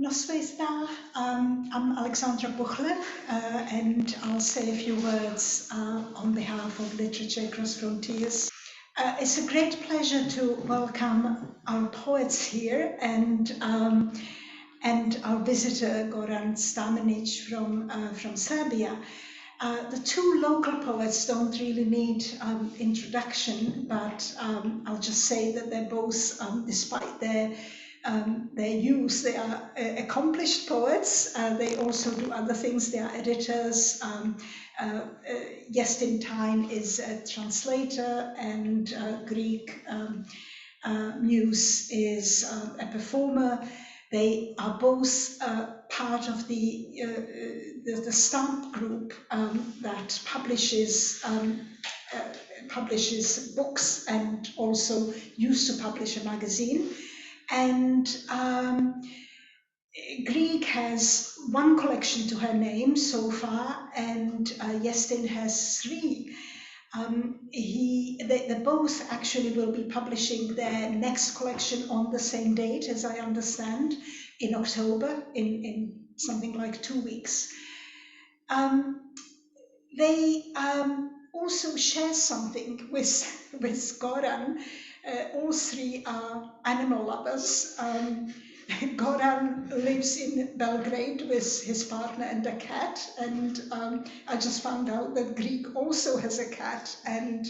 Noswaith da, I'm Alexandra Buchler, and I'll say a few words on behalf of Literature Across Frontiers. It's a great pleasure to welcome our poets here and our visitor Goran Stamenic from Serbia. The two local poets don't really need introduction, but I'll just say that they're both, despite their youth, they are accomplished poets. They also do other things. They are editors. Iestyn Tyne is a translator, and Grug Muse is a performer. They are both part of the stamp group that publishes books and also used to publish a magazine. And Grug has one collection to her name so far, and Iestyn has three. They both actually will be publishing their next collection on the same date, as I understand, in October, in something like 2 weeks. They also share something with Goran. All three are animal lovers. Goran lives in Belgrade with his partner and a cat, and I just found out that Grug also has a cat, and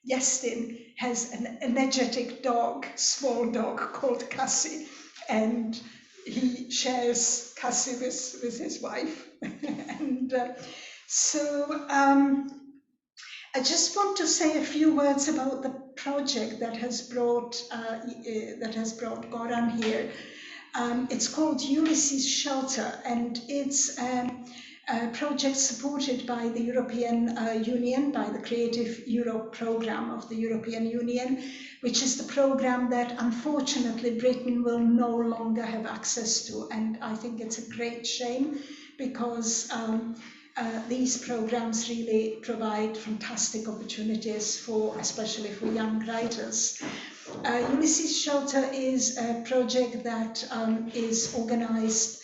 Iestyn has an energetic dog, small dog called Cassie, and he shares Cassie with his wife. And so I just want to say a few words about the project that has brought Goran here. It's called Ulysses Shelter, and it's a project supported by the European Union, by the Creative Europe program of the European Union, which is the program that unfortunately Britain will no longer have access to. And I think it's a great shame, because these programs really provide fantastic opportunities especially for young writers. Ulysses Shelter is a project that is organized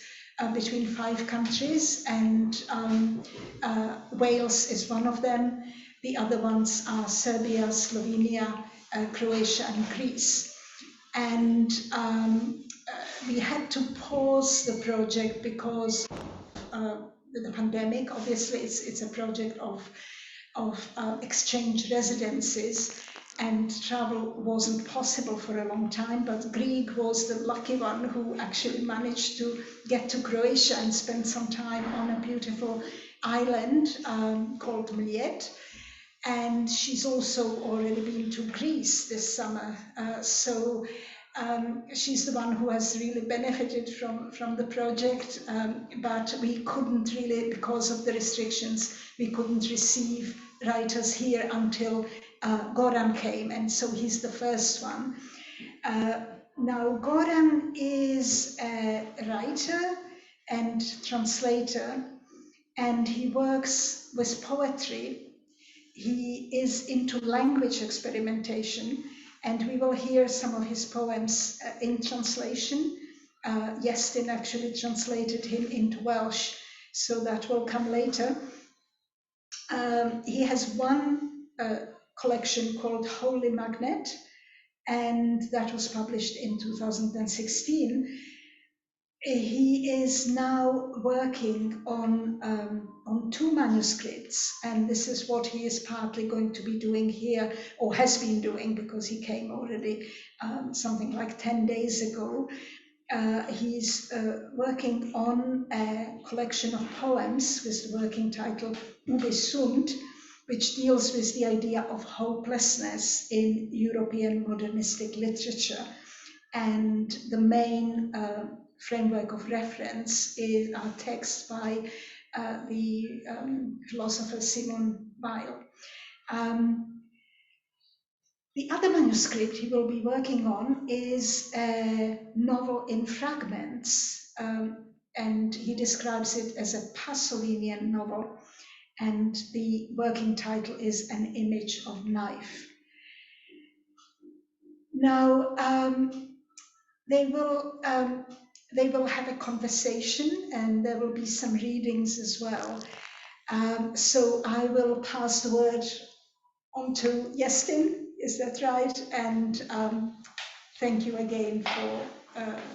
between 5 countries, and Wales is one of them. The other ones are Serbia, Slovenia, Croatia, and Greece. And we had to pause the project because the pandemic. Obviously, it's a project of exchange residences, and travel wasn't possible for a long time, but Grug was the lucky one who actually managed to get to Croatia and spend some time on a beautiful island called Mljet. And she's also already been to Greece this summer. So she's the one who has really benefited from the project, but we couldn't really, because of the restrictions, we couldn't receive writers here until Goran came, and so he's the first one. Now, Goran is a writer and translator, and he works with poetry. He is into language experimentation, and we will hear some of his poems in translation. Iestyn actually translated him into Welsh, so that will come later. He has one collection called Holy Magnet, and that was published in 2016. He is now working on 2 manuscripts, and this is what he is partly going to be doing here, or has been doing, because he came already something like 10 days ago. He's working on a collection of poems with the working title Ube Sunt, which deals with the idea of hopelessness in European modernistic literature. And the main framework of reference is our text by the philosopher Simone Weil. The other manuscript he will be working on is a novel in fragments, and he describes it as a Pasolinian novel, and the working title is An Image of Knife. Now, they will they will have a conversation and there will be some readings as well. So I will pass the word on to Iestyn, is that right? And thank you again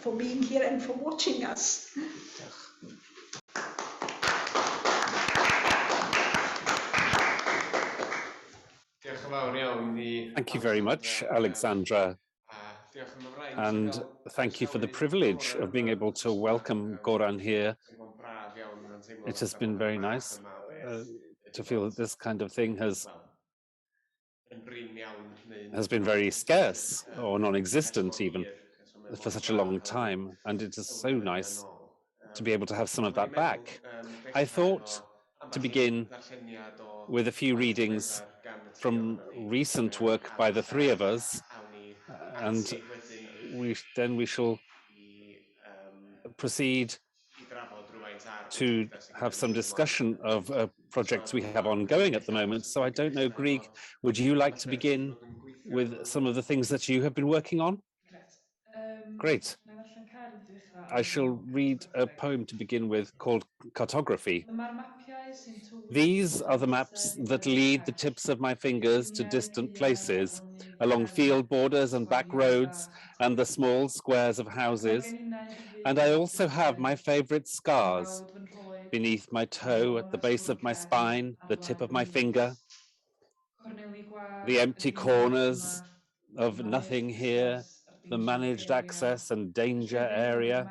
for being here and for watching us. Thank you very much, Alexandra, and thank you for the privilege of being able to welcome Goran here. It has been very nice to feel that this kind of thing has been very scarce or non-existent even for such a long time, and it is so nice to be able to have some of that back. I thought to begin with a few readings from recent work by the three of us, and then we shall proceed to have some discussion of projects we have ongoing at the moment. So I don't know, Grug, would you like to begin with some of the things that you have been working on? Great. I shall read a poem to begin with called Cartography. These are the maps that lead the tips of my fingers to distant places, along field borders and back roads and the small squares of houses. And I also have my favorite scars, beneath my toe, at the base of my spine, the tip of my finger, the empty corners of nothing here, the managed access and danger area,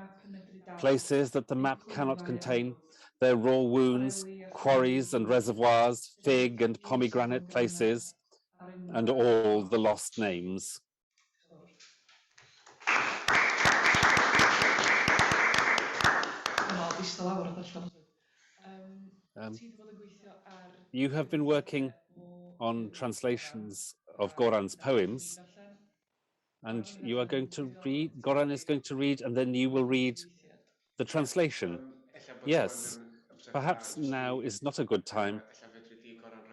places that the map cannot contain, their raw wounds, quarries and reservoirs, fig and pomegranate places, and all the lost names. You have been working on translations of Goran's poems, and you are going to read, Goran is going to read, and then you will read the translation. Yes, perhaps now is not a good time.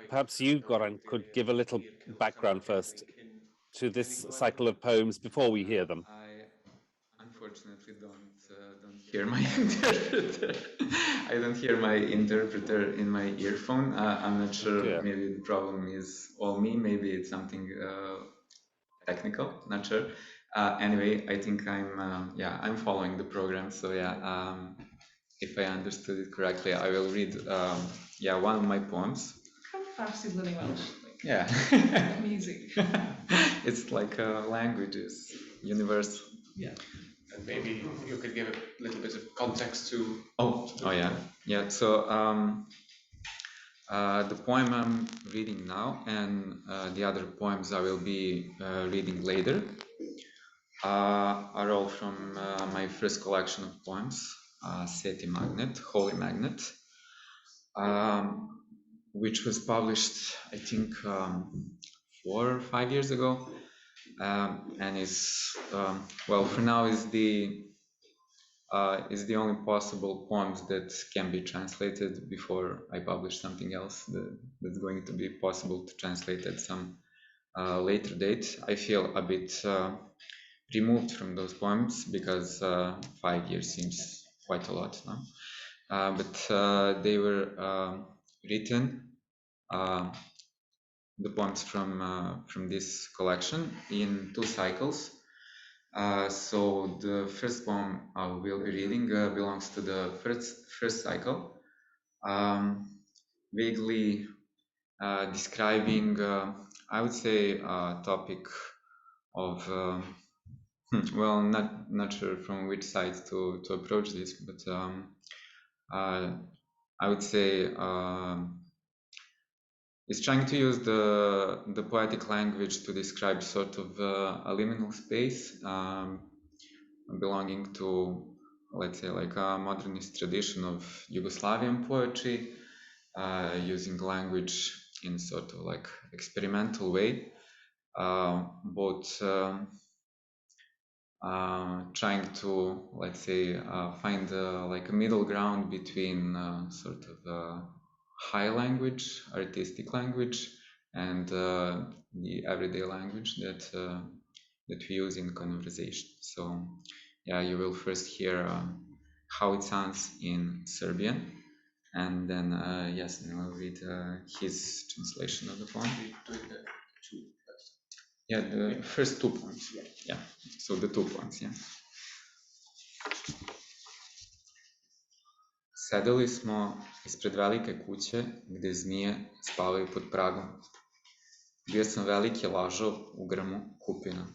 Perhaps you, Goran, could give a little background first to this cycle of poems before we hear them. I unfortunately don't hear my interpreter. I don't hear my interpreter in my earphone. I'm not sure. Yeah. Maybe the problem is all me. Maybe it's something technical. Not sure. Anyway, I think I'm following the program. So if I understood it correctly, I will read one of my poems. How fast is learning Welsh? Yeah. Music. It's like languages, universal. Yeah. And maybe you could give a little bit of context to. Yeah. So the poem I'm reading now and the other poems I will be reading later are all from my first collection of poems, Seti Magnet, Holy Magnet, which was published, I think, 4 or 5 years ago, and is for now is the only possible poems that can be translated before I publish something else that's going to be possible to translate at some later date. I feel a bit removed from those poems because 5 years seems quite a lot now. But they were written, the poems from this collection, in 2 cycles. So the first poem I will be reading belongs to the first cycle, vaguely describing, I would say, a topic of not sure from which side to approach this, but I would say it's trying to use the poetic language to describe sort of a liminal space belonging to, let's say, like a modernist tradition of Yugoslavian poetry, using language in sort of like experimental way, both trying to, let's say, find like a middle ground between sort of high language, artistic language, and the everyday language that we use in conversation. So yeah, you will first hear how it sounds in Serbian, and then Iestyn will read his translation of the poem. Yeah, the first 2 points. Yeah, so the 2 points, yeah. Sedeli smo ispred velike kuće gde zmije spavaju pod pragom. Bio sam veliki lažov u grmu kupina.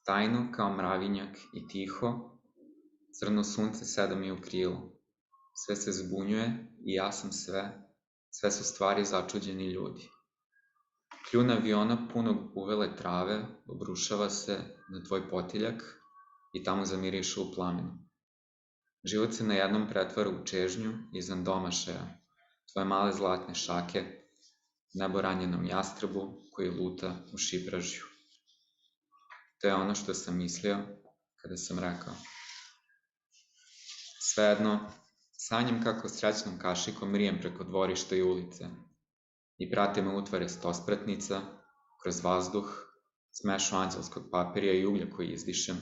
Tajno kao mravinjak i tiho, crno sunce seda mi u krilo. Sve se zbunjuje i ja sam sve su stvari začuđeni ljudi. Kljun aviona punog uvele trave obrušava se na tvoj potiljak i tamo zamiriše u plamenu. Život se najednom pretvara u čežnju izvan domašaja, tvoje male zlatne šake, nebo ranjenom jastrebu koji luta u šipražju. To je ono što sam mislio kada sam rekao. Svejedno, sanjam kako srećnom kašikom rijem preko dvorišta i ulice i prate me utvare stospratnica, kroz vazduh, smešu anđelskog papirja i uglja koji izdišem,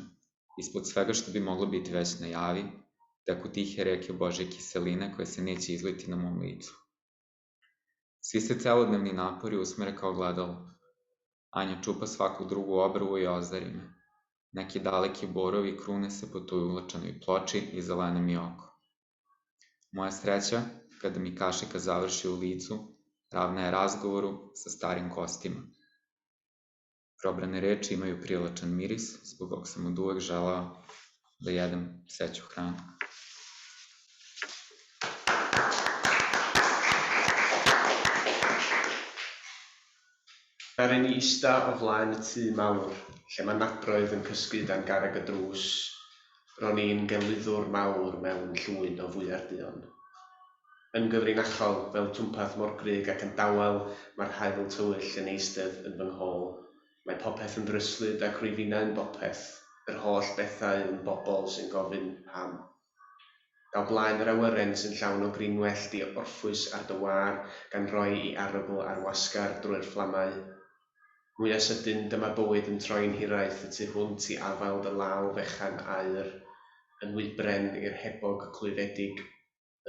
ispod svega što bi moglo biti već na javi, tako tihe reke Božje kiseline koje se neće izliti na mom licu. Svi se celodnevni napori usmere kao gledalo. Anja čupa svaku drugu obrvu i ozari me. Neki daleki borovi krune se po toj uvlačanoj ploči i zelene mi oko. Moja sreća, kada mi kašika završi u licu, ravna je razgovoru sa starim kostima. Probrane reči imaju privlačan miris, zbog kog sam od uvek želao da jedem pseću hranu. Fer yn ista o flaen y tŷ mawr, lle mae nadroedd yn cysgu dan garreg y drws, ro'n i'n gelyddwr mawr mewn llwyn o fwyar duon. Yn gyfrinachol, fel twmpath mor grug ac yn dawel, mae'r haul tywyll yn eistedd yn fy nghôl. Mae popeth yn ddryslyd ac rwyfinau yn bopeth, yr holl bethau yn bobl sy'n gofyn pam. Daw blaen yr awyren sy'n llawn o grinwellt i orffwys ar dy war gan roi i arogl ar wasgar drwy'r fflamau. Mwy a sydyn dyma bywyd yn troi'n hiraeth y tu hwnt i afael dy law fechan aur, yn wybren i'r hebog clwyfedig,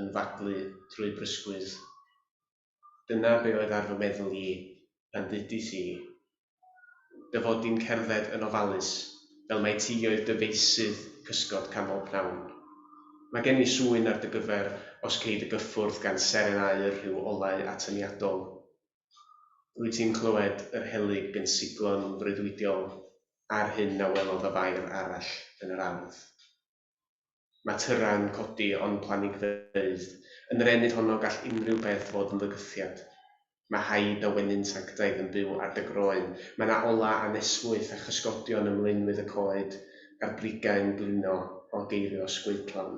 yn faglu trwy brysgwydd. Dyna be oedd ar fy meddwl i, pan ddudis i. Dy fod i'n cerdded yn ofalus, fel mai ti oedd dy feisydd cysgod canol pnawn. Mae gen i swyn ar dy gyfer os ceid y gyffwrdd gan serenau rhyw olau atyniadol. Rwyt ti'n clywed yr helyg yn siglon freuddwydiol a'r hyn a welodd y fair arall yn yr ardd. Mae tyra'n codi ond planigfeydd. Yn yr enid honno gall unrhyw beth fod yn ddygythiad. Mae haid a wenyn sanctaidd yn byw ar dy groen. Mae na ola anesmwyth a chysgodion ymlynwydd y coed, a'r brigau'n blino o geirio sgweitlan.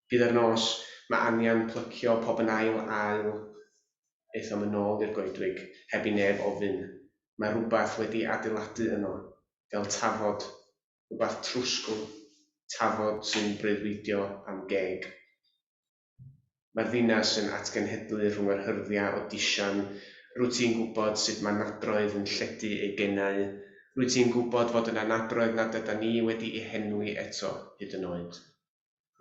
Gyda'r nos, mae anian plycio pob yn ail, eithom yn ôl i'r goedwig, heb i neb ofyn. Mae rhywbeth wedi adeiladu yno, fel tafod, rhywbeth trwsgl, tafod sy'n breuddwydio am geg. Mae'r ddinas yn atgenhedlu rhwng yr hyrddiau o disian. Rwyt ti'n gwybod sut mae nadroedd yn lledu ei gennau. Rwyt ti'n gwybod fod yna nadroedd nad ydyn ni wedi eu henwi eto hyd yn oed.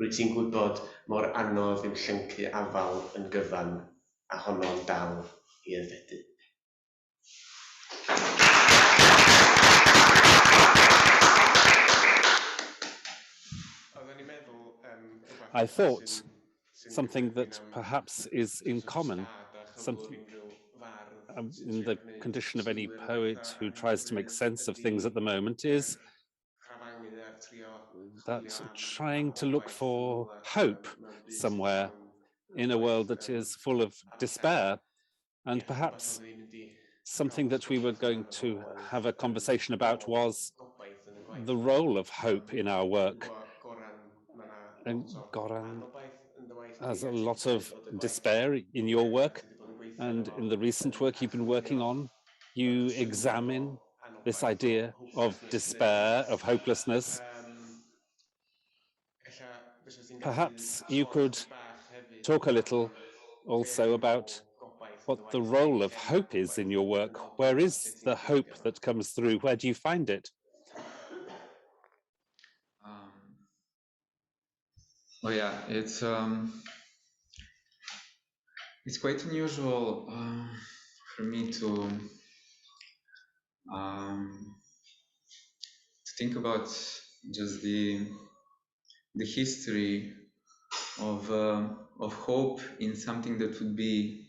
Rwyt ti'n gwybod mor anodd yw llyncu afal yn gyfan, a honno'n dal i aeddfedu. I thought something that perhaps is in common, something in the condition of any poet who tries to make sense of things at the moment, is that trying to look for hope somewhere in a world that is full of despair. And perhaps something that we were going to have a conversation about was the role of hope in our work. And Goran has a lot of despair in your work, and in the recent work you've been working on, you examine this idea of despair, of hopelessness. Perhaps you could talk a little also about what the role of hope is in your work. Where is the hope that comes through? Where do you find it? Well, yeah, it's quite unusual for me to think about just the history of hope in something that would be,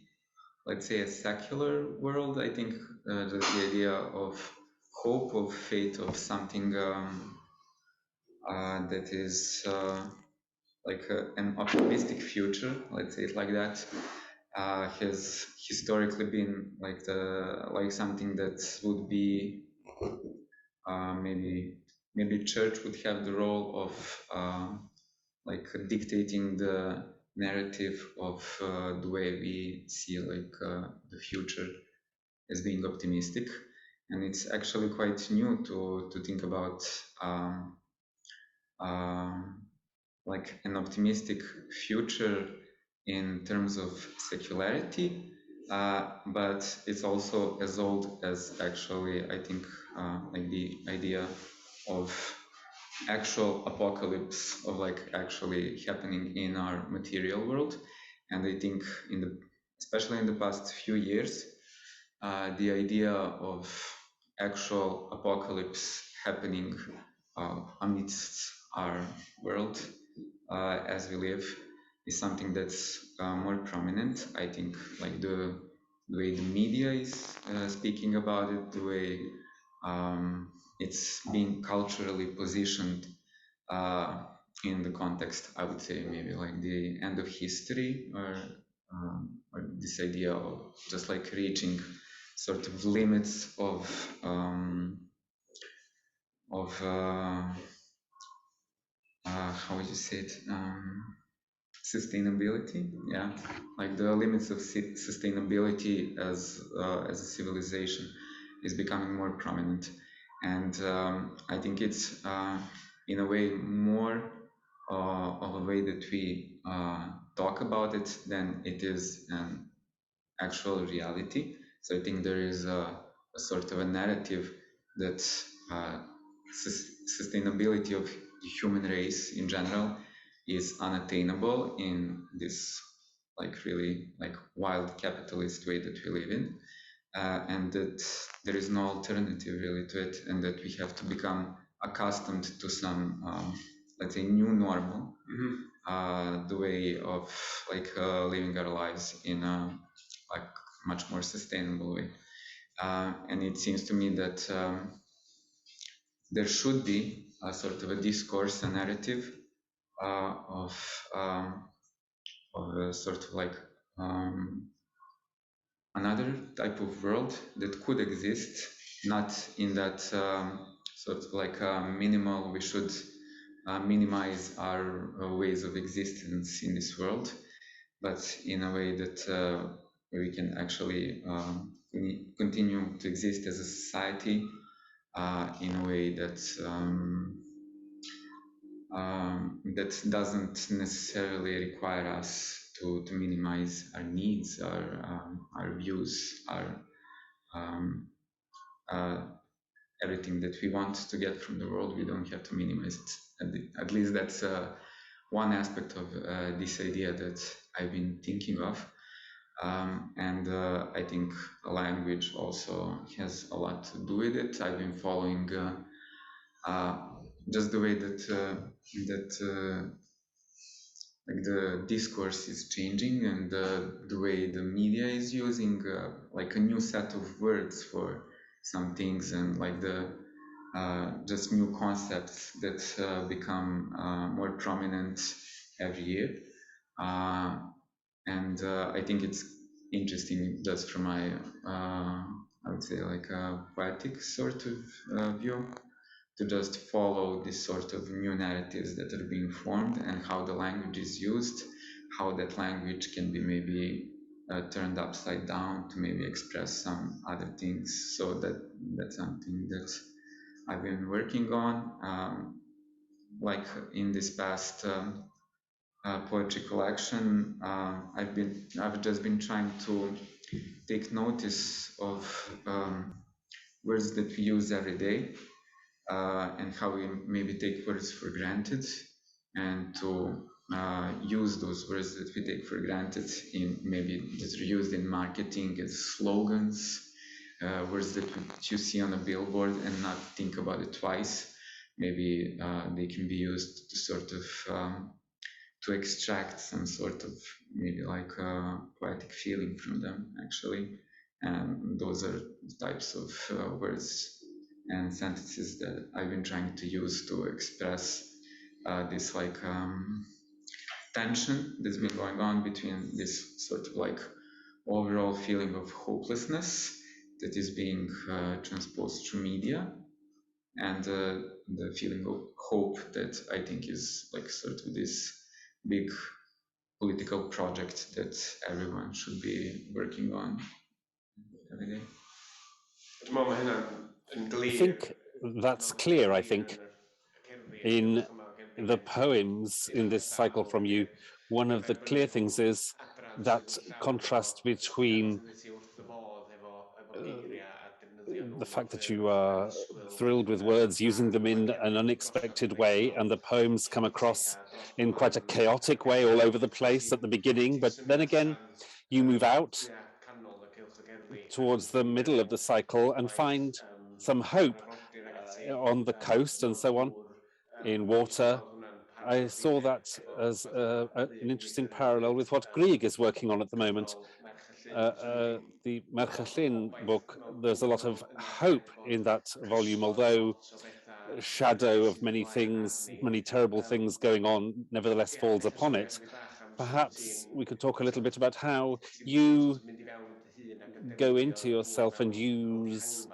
let's say, a secular world. I think just the idea of hope, of fate, of something that is like an optimistic future, let's say it like that, has historically been like something that would be maybe church would have the role of like dictating the narrative of the way we see the future as being optimistic. And it's actually quite new to think about like an optimistic future in terms of secularity, but it's also as old as actually, I think, like the idea of actual apocalypse, of like actually happening in our material world. And I think especially in the past few years, the idea of actual apocalypse happening amidst our world as we live is something that's more prominent. I think like the way the media is speaking about it, the way it's being culturally positioned in the context, I would say maybe like the end of history, or this idea of just like reaching sort of limits of how would you say it, sustainability, yeah, like the limits of sustainability as a civilization is becoming more prominent. And I think it's in a way more of a way that we talk about it than it is an actual reality. So I think there is a sort of a narrative that sustainability of the human race in general is unattainable in this like really like wild capitalist way that we live in, and that there is no alternative really to it, and that we have to become accustomed to some let's say new normal, the way of like living our lives in a like much more sustainable way. And it seems to me that there should be a sort of a discourse, a narrative of a sort of like another type of world that could exist, not in that sort of like minimal, we should minimize our ways of existence in this world, but in a way that we can actually continue to exist as a society in a way that that doesn't necessarily require us to minimize our needs, our views, our everything that we want to get from the world. We don't have to minimize it. At least that's one aspect of this idea that I've been thinking of. And I think language also has a lot to do with it. I've been following just the way that like the discourse is changing, and the way the media is using like a new set of words for some things, and like the just new concepts that become more prominent every year. And I think it's interesting just from my I would say like a poetic sort of view, to just follow this sort of new narratives that are being formed, and how the language is used, how that language can be maybe turned upside down to maybe express some other things. So that's something that I've been working on. Like in this past poetry collection, I've just been trying to take notice of words that we use every day, and how we maybe take words for granted, and to use those words that we take for granted in maybe that are used in marketing as slogans, words that you see on a billboard and not think about it twice. Maybe they can be used to sort of to extract some sort of maybe like a poetic feeling from them actually. And those are types of words and sentences that I've been trying to use to express this like tension that's been going on between this sort of like overall feeling of hopelessness that is being transposed through media and the feeling of hope that I think is like sort of this big political project that everyone should be working on every day. I think that's clear, I think, in the poems in this cycle from you. One of the clear things is that contrast between the fact that you are thrilled with words, using them in an unexpected way, and the poems come across in quite a chaotic way all over the place at the beginning, but then again, you move out towards the middle of the cycle and find some hope on the coast and so on, in water. I saw that as an interesting parallel with what Grug is working on at the moment. The Merchelin book, there's a lot of hope in that volume, although shadow of many things, many terrible things going on, nevertheless falls upon it. Perhaps we could talk a little bit about how you go into yourself and use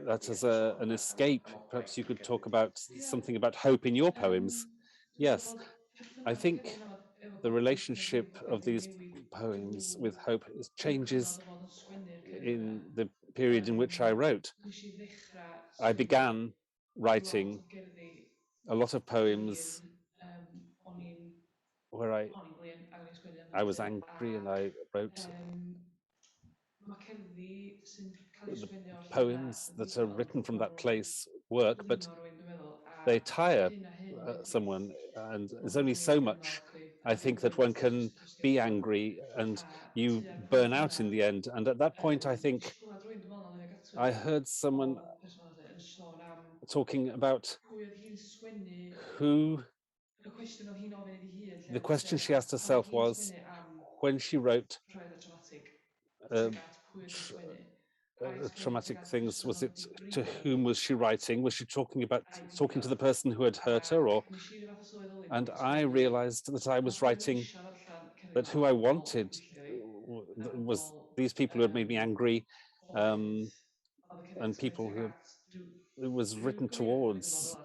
that as an escape. Perhaps you could talk about something about hope in your poems. Yes, I think the relationship of these poems with hope changes in the period in which I wrote. I began writing a lot of poems where I was angry, and I wrote the poems that are written from that place work, but they tire someone, and there's only so much I think that one can be angry, and you burn out in the end. And at that point, I think I heard someone talking about who, the question she asked herself was, when she wrote uh, tr traumatic things, was it, to whom was she writing? Was she talking to the person who had hurt her, or? And I realized that I was writing that who I wanted was these people who had made me angry, and people who it was written towards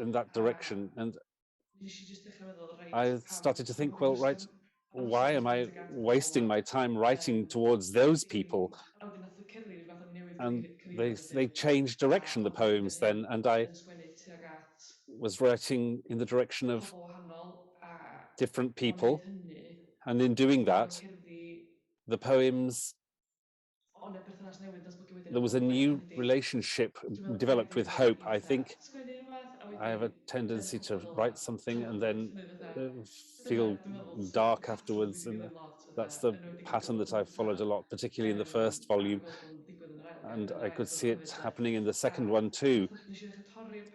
in that direction. And I started to think, well, right, why am I wasting my time writing towards those people? And they changed direction, the poems, then, and I was writing in the direction of different people, and in doing that, the poems, there was a new relationship developed with hope. I think I have a tendency to write something and then feel dark afterwards, and that's the pattern that I've followed a lot, particularly in the first volume, and I could see it happening in the second one too.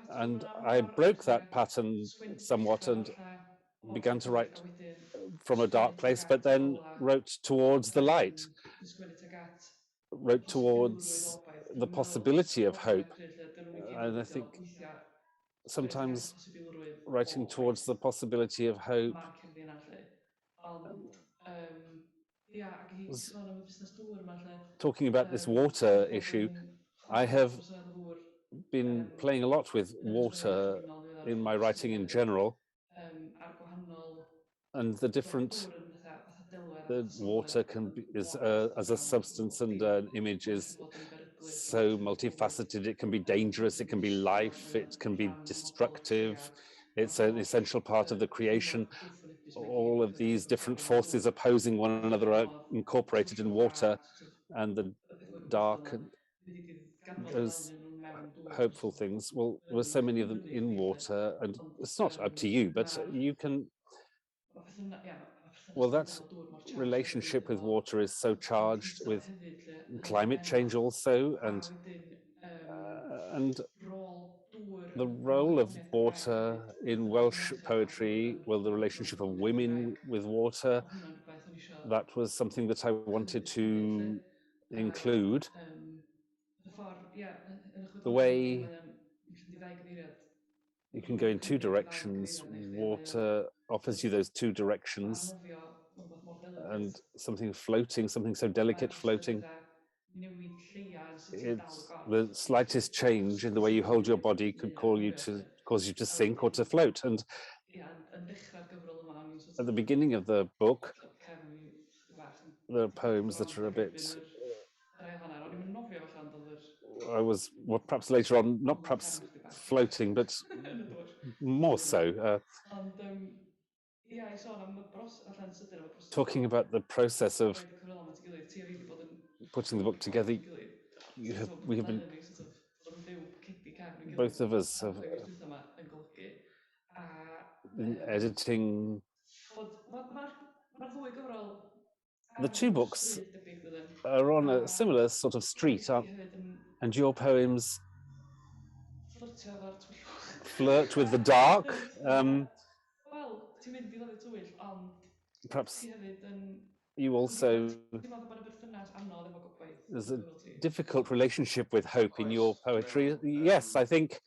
And I broke that pattern somewhat and began to write from a dark place, but then wrote towards the light, wrote towards the possibility of hope. And I think sometimes writing towards the possibility of hope was talking about this water issue. I have been playing a lot with water in my writing in general, and the different the water can be, is as a substance and an image is so multifaceted. It can be dangerous, it can be life, it can be destructive. It's an essential part of the creation. All of these different forces opposing one another are incorporated in water, and the dark and those hopeful things. Well, there's so many of them in water, and it's not up to you, but you can Well, that relationship with water is so charged with climate change also, and the role of water in Welsh poetry, well, the relationship of women with water, that was something that I wanted to include. The way you can go in two directions, water offers you those two directions, and something floating, something so delicate floating, it's the slightest change in the way you hold your body could cause you to sink or to float. And at the beginning of the book, there are poems that are a bit, well, perhaps later on, not perhaps floating, but more so, talking about the process of putting the book together. We have been, both of us have been editing. The two books are on a similar sort of street, and your poems flirt with the dark. Perhaps you also, there's a difficult relationship with hope in your poetry. Yes, I think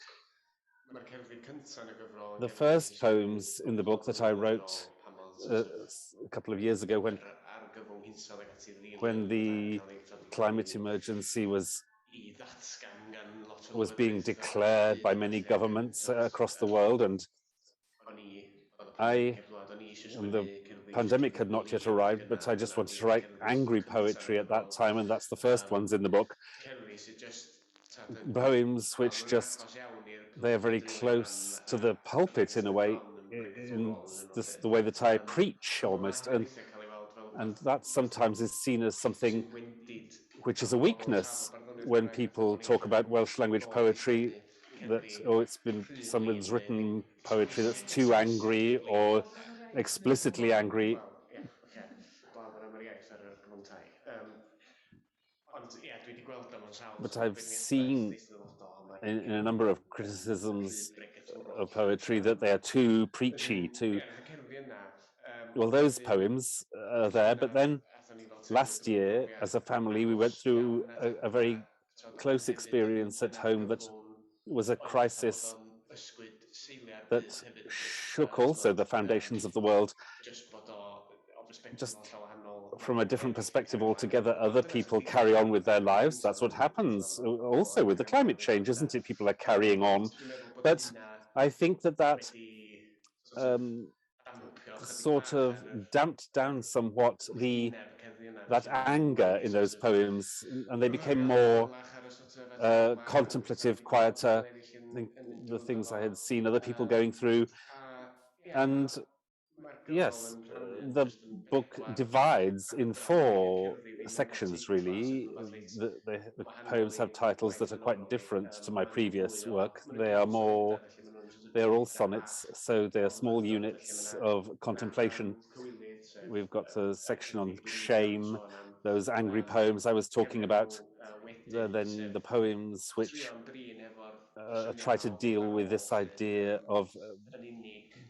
the first poems in the book that I wrote a couple of years ago, when the climate emergency was being declared by many governments across the world, and the pandemic had not yet arrived, but I just wanted to write angry poetry at that time, and that's the first ones in the book. Poems which they're very close to the pulpit in a way, in the way that I preach almost, and that sometimes is seen as something which is a weakness when people talk about Welsh language poetry, that, oh, someone's written poetry that's too angry or explicitly angry. But I've seen in a number of criticisms of poetry that they are too preachy, well, those poems are there, but then last year, as a family, we went through a very close experience at home that was a crisis that shook also the foundations of the world. Just from a different perspective altogether, other people carry on with their lives. That's what happens also with the climate change, isn't it? People are carrying on. But I think that sort of damped down somewhat that anger in those poems, and they became more contemplative, quieter. I think the things I had seen other people going through. And yes, the book divides in 4 sections, really. The poems have titles that are quite different to my previous work. They're all sonnets, so they're small units of contemplation. We've got the section on shame, those angry poems I was talking about, then the poems which try to deal with this idea of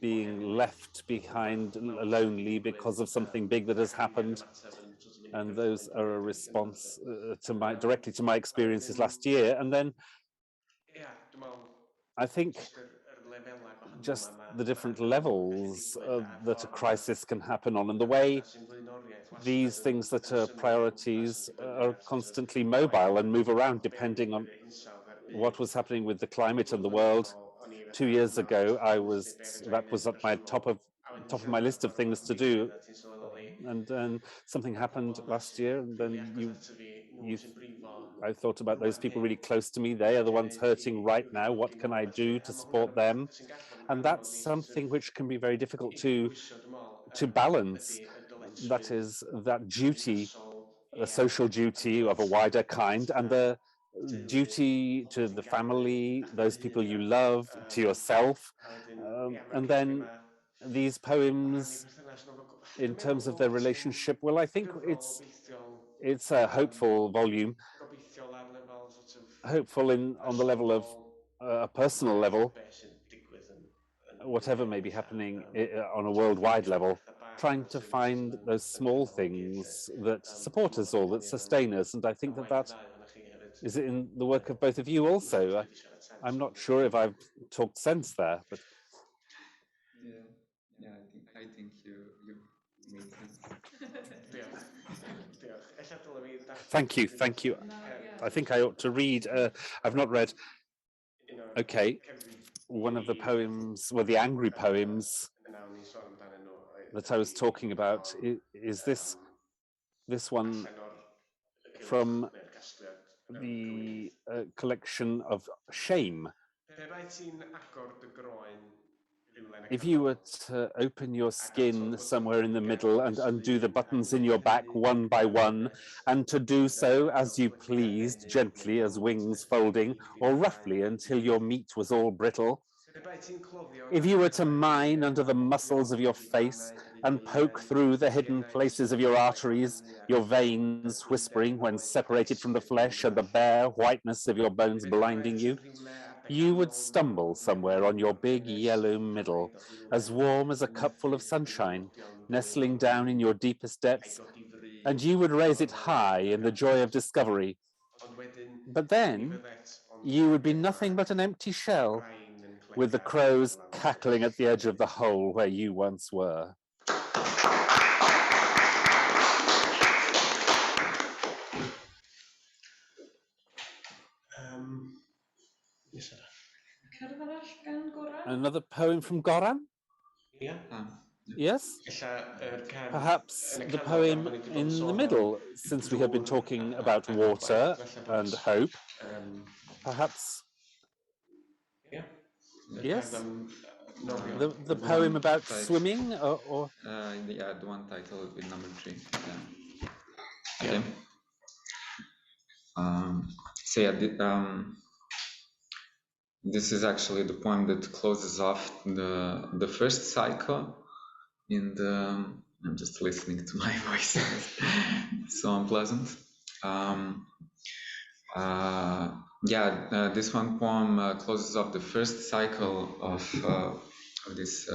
being left behind lonely because of something big that has happened, and those are a response directly to my experiences last year. And then I think just the different levels that a crisis can happen on, and the way these things that are priorities are constantly mobile and move around depending on what was happening with the climate and the world. 2 years ago, that was at my top of my list of things to do, and then something happened last year, and then I thought about those people really close to me. They are the ones hurting right now. What can I do to support them? And that's something which can be very difficult to balance. That is that duty, the social duty of a wider kind, and the duty to the family, those people you love, to yourself, and then these poems in terms of their relationship? Well, I think it's a hopeful volume, hopeful on the level of a personal level, whatever may be happening on a worldwide level, trying to find those small things that support us all, that sustain us. And I think that is in the work of both of you also. I'm not sure if I've talked sense there, but yeah, I think you made sense. thank you. I think I ought to read. I've not read. Okay, one of the poems, well, the angry poems that I was talking about is this one from the collection of Shame. If you were to open your skin somewhere in the middle and undo the buttons in your back one by one, and to do so as you pleased, gently as wings folding, or roughly until your meat was all brittle, if you were to mine under the muscles of your face and poke through the hidden places of your arteries, your veins whispering when separated from the flesh and the bare whiteness of your bones blinding you, you would stumble somewhere on your big yellow middle, as warm as a cupful of sunshine, nestling down in your deepest depths, and you would raise it high in the joy of discovery. But then you would be nothing but an empty shell, with the crows cackling at the edge of the hole where you once were. Another poem from Goran? Yes? Perhaps the poem in the middle, since we have been talking about water and hope. Perhaps, yes? The poem about swimming, or? Yeah, the one titled with number 3. Yeah. Okay. So yeah, this is actually the poem that closes off the first cycle. I'm just listening to my voice. It's so unpleasant. This one poem closes off the first cycle of this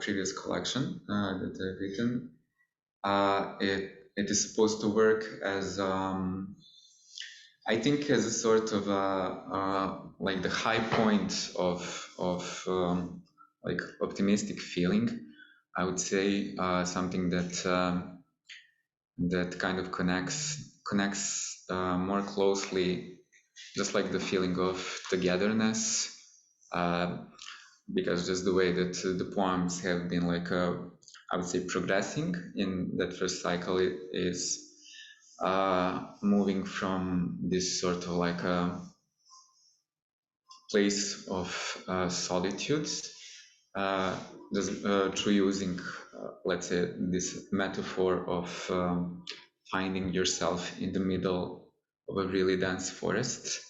previous collection that I've written. It is supposed to work as I think as a sort of like the high point of like optimistic feeling. I would say something that that kind of connects more closely, just like the feeling of togetherness, because just the way that the poems have been like I would say progressing in that first cycle, it is moving from this sort of like a place of solitude, through using, let's say, this metaphor of finding yourself in the middle of a really dense forest.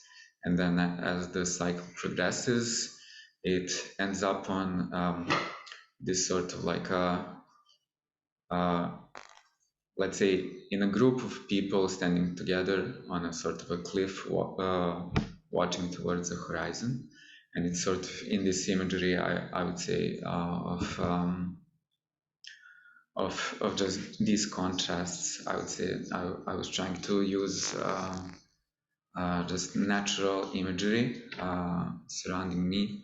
And then as the cycle progresses, it ends up on this sort of like let's say, in a group of people standing together on a sort of a cliff, watching towards the horizon. And it's sort of in this imagery, I would say, of just these contrasts. I would say I was trying to use just natural imagery surrounding me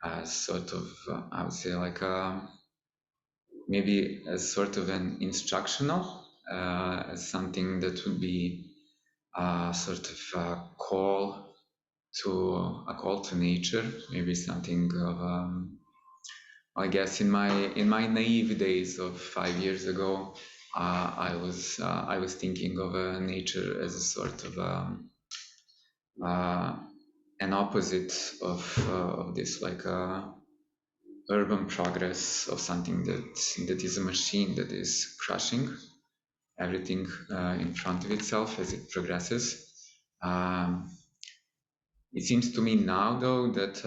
as sort of, I would say, like maybe as sort of an instructional, as something that would be sort of a call to nature, maybe something of I guess in my naive days of 5 years ago, I was thinking of nature as a sort of an opposite of this like urban progress, of something that is a machine that is crushing everything in front of itself as it progresses. It seems to me now, though, that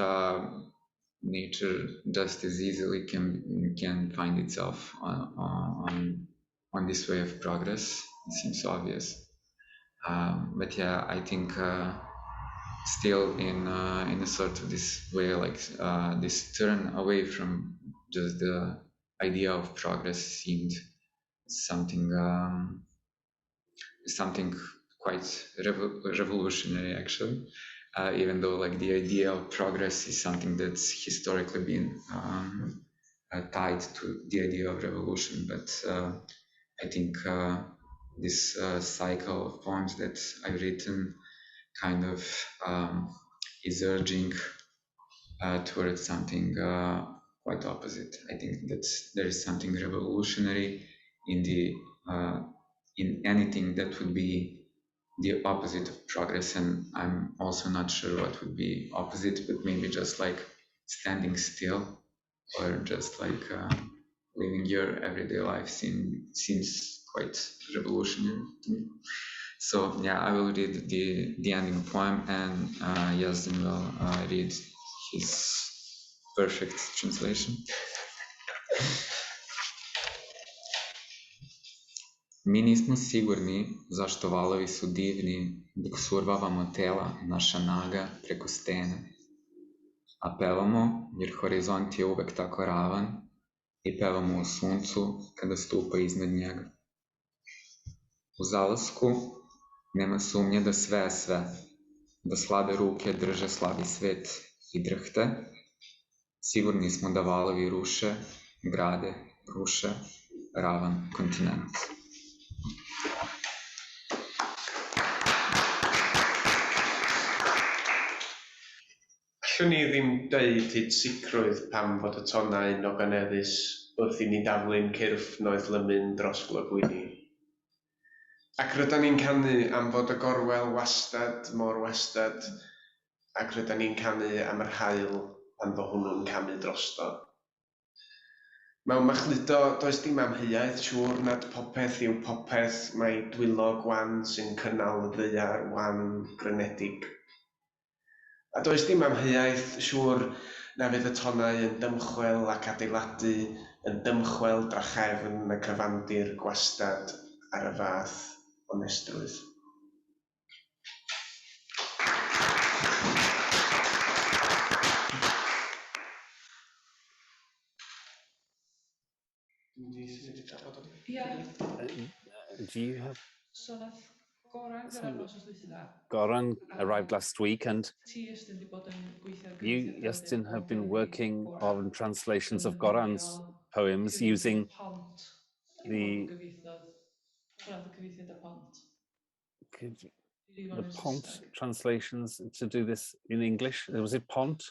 nature just as easily can find itself on this way of progress. It seems obvious, but yeah, I think still in a sort of this way, like this turn away from just the idea of progress seemed something something quite revolutionary, actually. Even though like the idea of progress is something that's historically been tied to the idea of revolution, but I think this cycle of poems that I've written kind of is urging towards something quite opposite. I think that there is something revolutionary in the in anything that would be the opposite of progress, and I'm also not sure what would be opposite, but maybe just like standing still or just like living your everyday life seems quite revolutionary to me. So yeah, I will read the ending poem, and Iestyn will read his perfect translation. Mi nismo sigurni zašto valovi su divni dok survavamo tela naša naga preko stene. A pevamo jer horizont je uvek tako ravan i pevamo o suncu kada stupa iznad njega. U zalasku nema sumnje da sve je sve, da slabe ruke drže slabi svet i drhte. Sigurni smo da valovi ruše, grade, ruše, ravan kontinent. Allwn ni ddim deud hyd sicrwydd pam fod y tonau'n ogoneddus wrth i ni daflu'n cyrffnoedd lymyn dros glogwyni. Ac rydyn ni'n canu am fod y gorwel wastad mor wastad, ac rydyn ni'n canu am yr haul pan fo hwnnw'n camu drosto. Mewn machludo does dim amheuaeth siŵr nad popeth yw popeth, mae dwylo gwan sy'n cynnal y ddaear wan grynedig. A does dim amheuaeth siŵr na fydd y tonau yn dymchwel ac adeiladu, yn dymchwel drachefn y cyfandir gwastad ar y fath o nestrwydd. Ie. Do you have... So nath Goran gyrraedd os oes dweud da. Goran arrived last week, and Ti Iestyn wedi bod yn gweithio ar you, Iestyn, have been working on translations of Goran's poems using the Pont translations to do this in English. Was it Pont?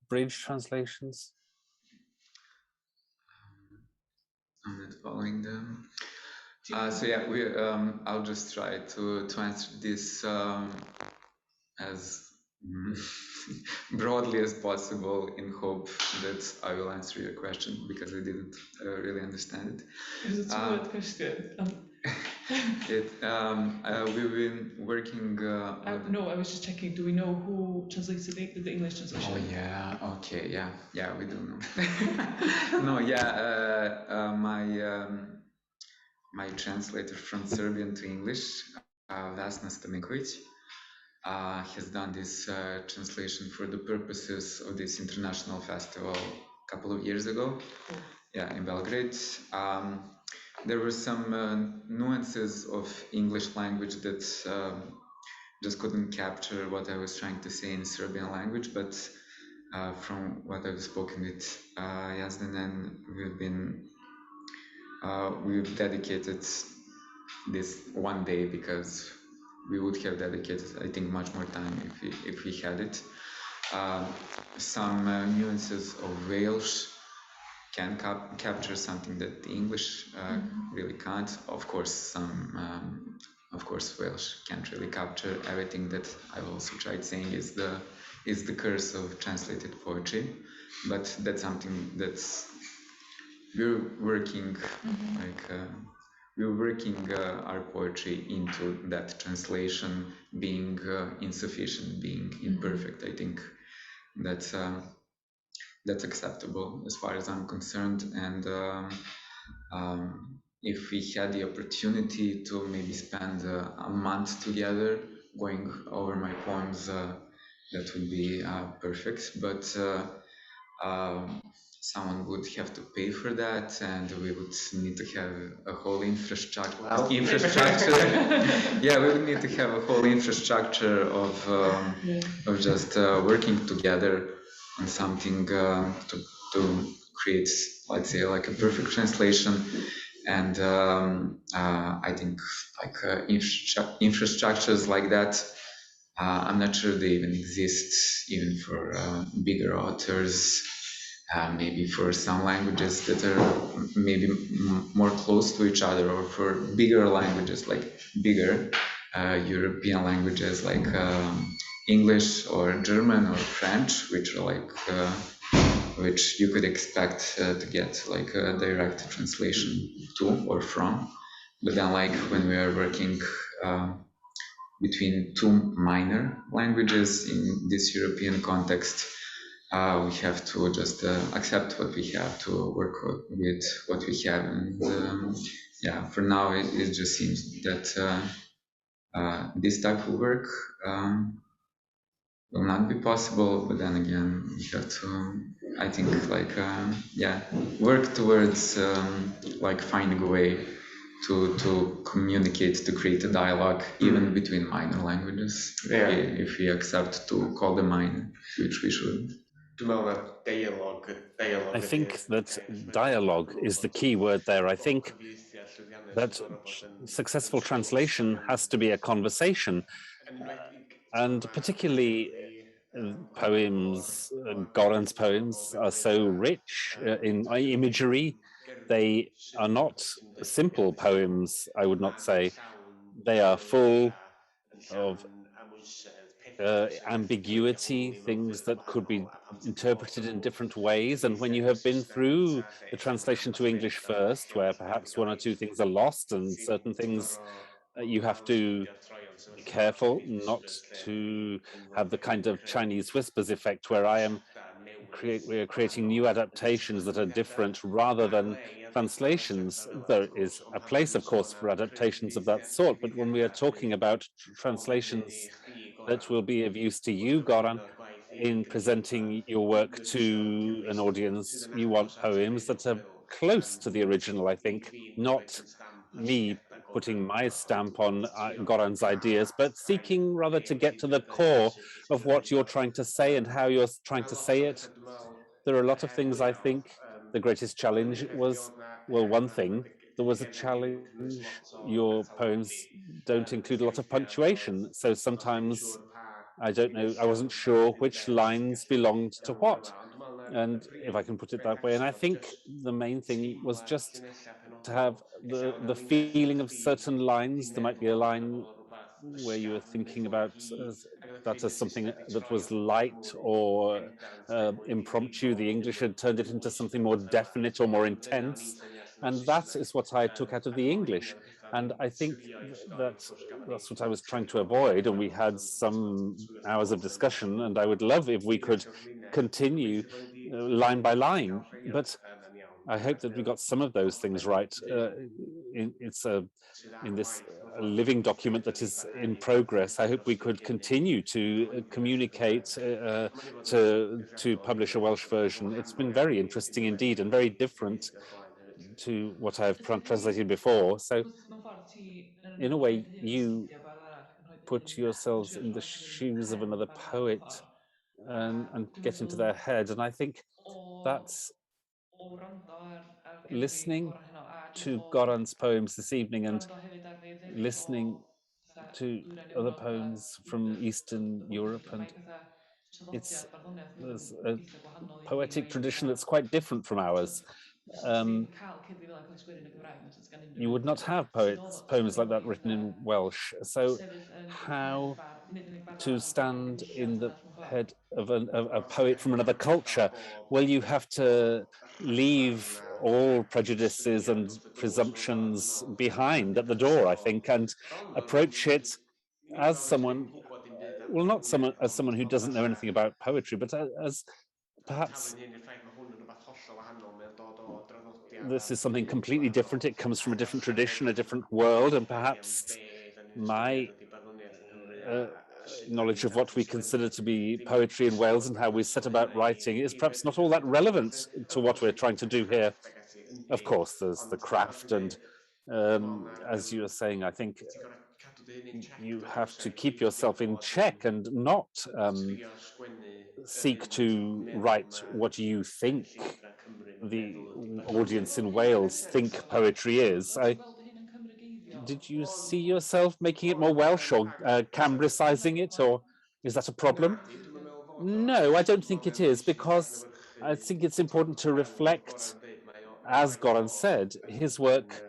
Bridge translations? I'm not following them. So yeah, I'll just try to answer this as broadly as possible, in hope that I will answer your question, because I didn't really understand it. It was a two-word question. We've been working. No, I was just checking. Do we know who translated the English translation? Oh yeah, okay, yeah, we do know. No, yeah, my translator from Serbian to English, Goran Stamenic, has done this translation for the purposes of this international festival a couple of years ago. Cool. Yeah, in Belgrade. There were some nuances of English language that just couldn't capture what I was trying to say in Serbian language, but from what I've spoken with Iestyn, and we've dedicated this one day, because we would have dedicated, I think, much more time if we had it. Some nuances of Welsh can capture something that the English really can't. Of course, Welsh can't really capture everything. That I've also tried saying is the curse of translated poetry, but that's something that's we're working we're working our poetry into that translation being insufficient, being imperfect. I think that's that's acceptable as far as I'm concerned. And if we had the opportunity to maybe spend a month together going over my poems, that would be perfect. But someone would have to pay for that, and we would need to have a whole infrastructure. Well. Yeah, we would need to have a whole infrastructure of just working together on something to create, let's say, like a perfect translation. And I think like infrastructures like that, I'm not sure they even exist, even for bigger authors. Maybe for some languages that are maybe more close to each other, or for bigger languages, like bigger European languages like English or German or French, which are like which you could expect to get like a direct translation to or from. But then, like when we are working between two minor languages in this European context, we have to just accept what we have, to work with what we have. And yeah, for now, it just seems that this type of work will not be possible. But then again, we have to, I think, like, yeah, work towards like finding a way to communicate, to create a dialogue, even between minor languages, Yeah. if we accept to call them minor, which we should. I think that dialogue is the key word there. I think that successful translation has to be a conversation, and particularly poems, Goran's poems are so rich in imagery. They are not simple poems, I would not say. They are full of ambiguity, things that could be interpreted in different ways. And when you have been through the translation to English first, where perhaps one or two things are lost and certain things you have to be careful not to have the kind of Chinese whispers effect where we're creating new adaptations that are different rather than translations. There is a place, of course, for adaptations of that sort, but when we are talking about translations that will be of use to you, Goran, in presenting your work to an audience, you want poems that are close to the original, I think, not me putting my stamp on Goran's ideas, but seeking rather to get to the core of what you're trying to say and how you're trying to say it. There are a lot of things I think the greatest challenge was, well, one thing, there was a challenge, your poems don't include a lot of punctuation. So sometimes, I don't know, I wasn't sure which lines belonged to what. And if I can put it that way, and I think the main thing was just to have the feeling of certain lines. There might be a line where you were thinking about that as something that was light or impromptu. The English had turned it into something more definite or more intense. And that is what I took out of the English. And I think that's what I was trying to avoid. And we had some hours of discussion, and I would love if we could continue line by line. But I hope that we got some of those things right. It's in this living document that is in progress. I hope we could continue to communicate to publish a Welsh version. It's been very interesting indeed, and very different to what I've translated before. So in a way, you put yourselves in the shoes of another poet and get into their head. And I think that's listening to Goran's poems this evening and listening to other poems from Eastern Europe, and there's a poetic tradition that's quite different from ours. You would not have poems like that written in Welsh. So how to stand in the head of a poet from another culture? Well, you have to leave all prejudices and presumptions behind at the door, I think, and approach it as someone, well, not someone as someone who doesn't know anything about poetry, but as perhaps this is something completely different. It comes from a different tradition, a different world, and perhaps my knowledge of what we consider to be poetry in Wales and how we set about writing is perhaps not all that relevant to what we're trying to do here. Of course, there's the craft, and as you were saying, I think you have to keep yourself in check and not seek to write what you think the audience in Wales think poetry is. Did you see yourself making it more Welsh or Cambricising it, or is that a problem? No, I don't think it is, because I think it's important to reflect, as Goran said, his work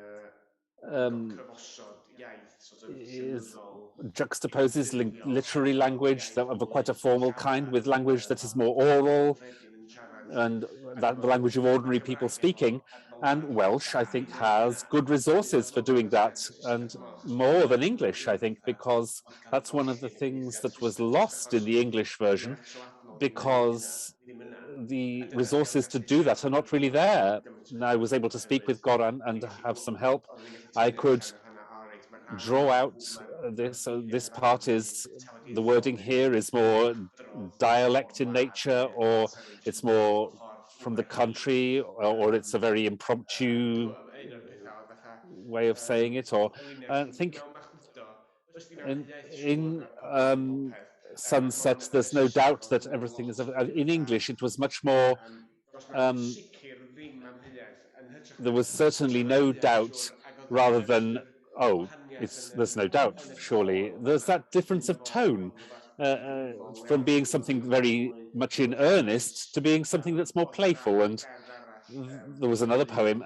juxtaposes literary language of quite a formal kind with language that is more oral and that the language of ordinary people speaking. And Welsh, I think, has good resources for doing that, and more than English, I think, because that's one of the things that was lost in the English version, because the resources to do that are not really there. And I was able to speak with Goran and have some help. I could draw out this. So this part is, the wording here is more dialect in nature, or it's more from the country, or it's a very impromptu way of saying it, or I think in Sunset, there's no doubt that everything is, in English, it was much more, there was certainly no doubt rather than, oh, there's no doubt, surely. There's that difference of tone from being something very much in earnest to being something that's more playful. And there was another poem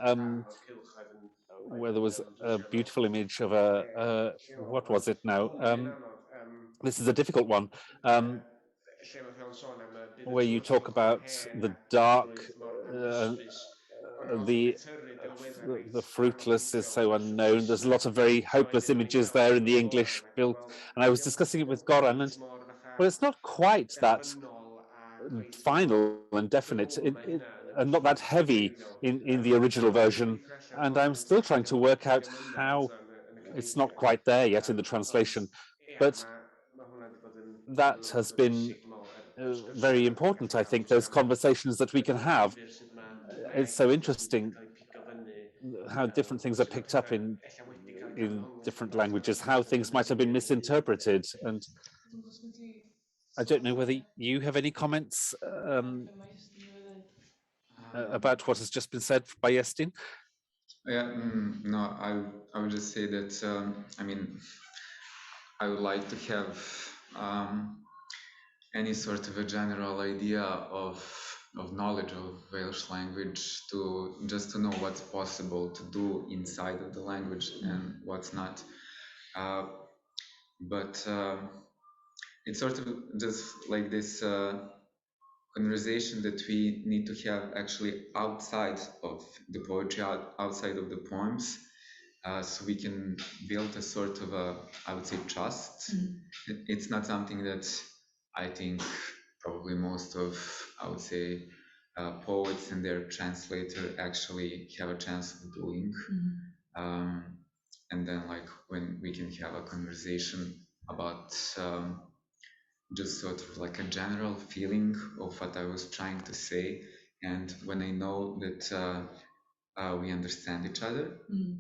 where there was a beautiful image of what was it now? This is a difficult one, where you talk about the dark, the fruitless is so unknown. There's a lot of very hopeless images there in the English built, and I was discussing it with Goran, and well, it's not quite that final and definite, and not that heavy in the original version, and I'm still trying to work out how it's not quite there yet in the translation, but that has been very important, I think, those conversations that we can have. It's so interesting how different things are picked up in different languages, how things might have been misinterpreted. And I don't know whether you have any comments about what has just been said by Iestyn. Yeah, no, I would just say that, I mean, I would like to have any sort of a general idea of knowledge of Welsh language, to just to know what's possible to do inside of the language and what's not. But it's sort of just like this conversation that we need to have actually outside of the poetry, outside of the poems, so we can build a sort of I would say, trust. It's not something that I think probably most of, I would say, poets and their translator actually have a chance of doing. And then, like, when we can have a conversation about just sort of like a general feeling of what I was trying to say, and when I know that we understand each other,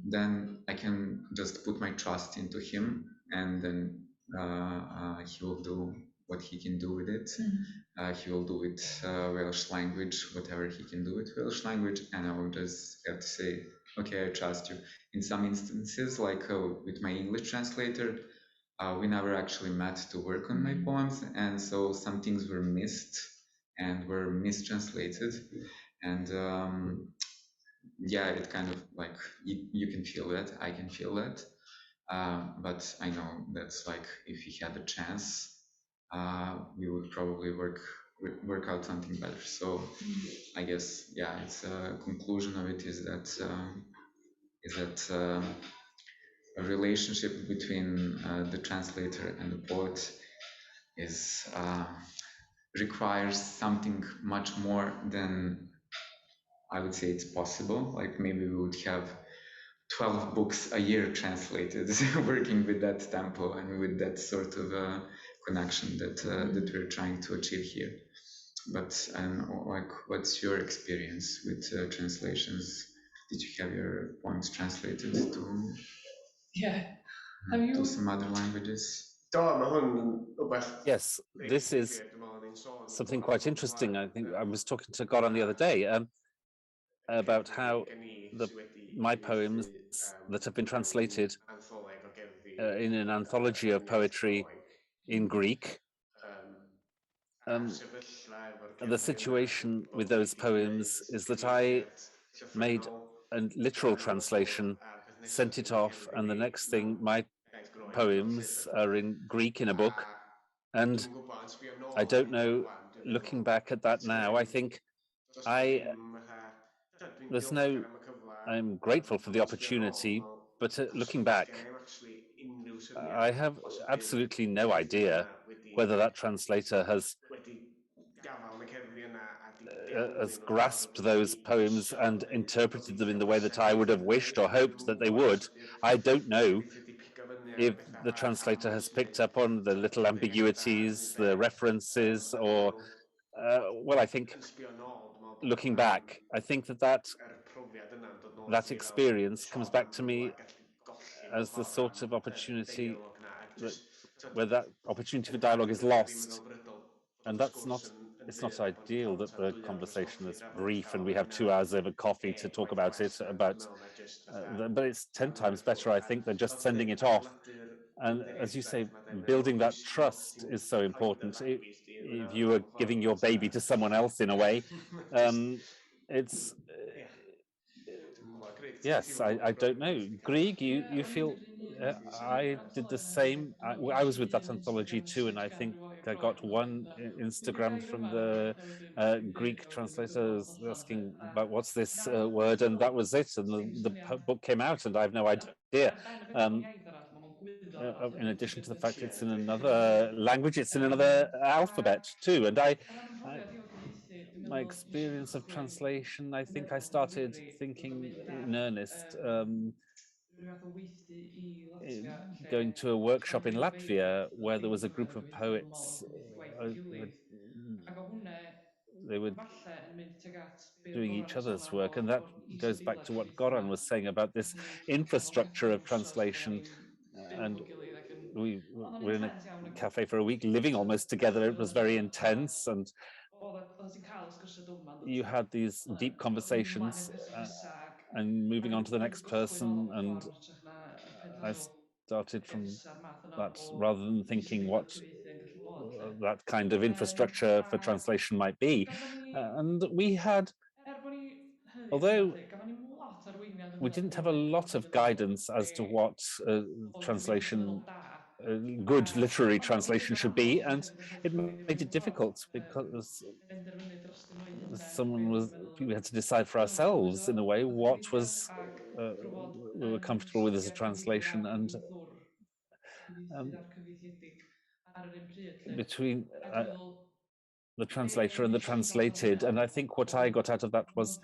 then I can just put my trust into him, and then he will do what he can do with it. He will do with Welsh language whatever he can do with Welsh language, and I will just have to say, okay, I trust you. In some instances, like with my English translator, we never actually met to work on my poems, and so some things were missed and were mistranslated, and yeah, it kind of like, you can feel that, I can feel that, but I know that's like, if he had a chance, we would probably work out something better. So I guess, yeah, it's a conclusion of it is that a relationship between the translator and the poet is requires something much more than I would say it's possible. Like maybe we would have 12 books a year translated, working with that tempo and with that sort of connection that we're trying to achieve here. But I don't know, like, what's your experience with translations? Did you have your poems translated to Have you? some other languages? Yes, this is something quite interesting. I think I was talking to Goran the other day about how my poems that have been translated in an anthology of poetry in Greek. The situation with those poems is that I made a literal translation, sent it off, and the next thing my poems are in Greek in a book. And I don't know, looking back at that now, I think there's no, I'm grateful for the opportunity, but looking back, I have absolutely no idea whether that translator has grasped those poems and interpreted them in the way that I would have wished or hoped that they would. I don't know if the translator has picked up on the little ambiguities, the references, or well, I think looking back, I think that experience comes back to me as the sort of opportunity that where that opportunity for dialogue is lost, and that's not, it's not ideal that the conversation is brief and we have 2 hours over coffee to talk about it, but it's 10 times better, I think, than just sending it off. And as you say, building that trust is so important. If you are giving your baby to someone else in a way, it's yes, I don't know. Grieg, you feel I did the same. I was with that anthology too, and I think I got one Instagram from the Greek translators asking about what's this word, and that was it. And the book came out, and I have no idea. In addition to the fact it's in another language, it's in another alphabet too. And my experience of translation, I think I started thinking in earnest going to a workshop in Latvia where there was a group of poets. They were doing each other's work, and that goes back to what Goran was saying about this infrastructure of translation. And we were in a cafe for a week, living almost together. It was very intense, and you had these deep conversations and moving on to the next person. And I started from that rather than thinking what that kind of infrastructure for translation might be. And we had, although we didn't have a lot of guidance as to what translation, good literary translation should be, and it made it difficult because we had to decide for ourselves in a way what was we were comfortable with as a translation, and between the translator and the translated. And I think what I got out of that was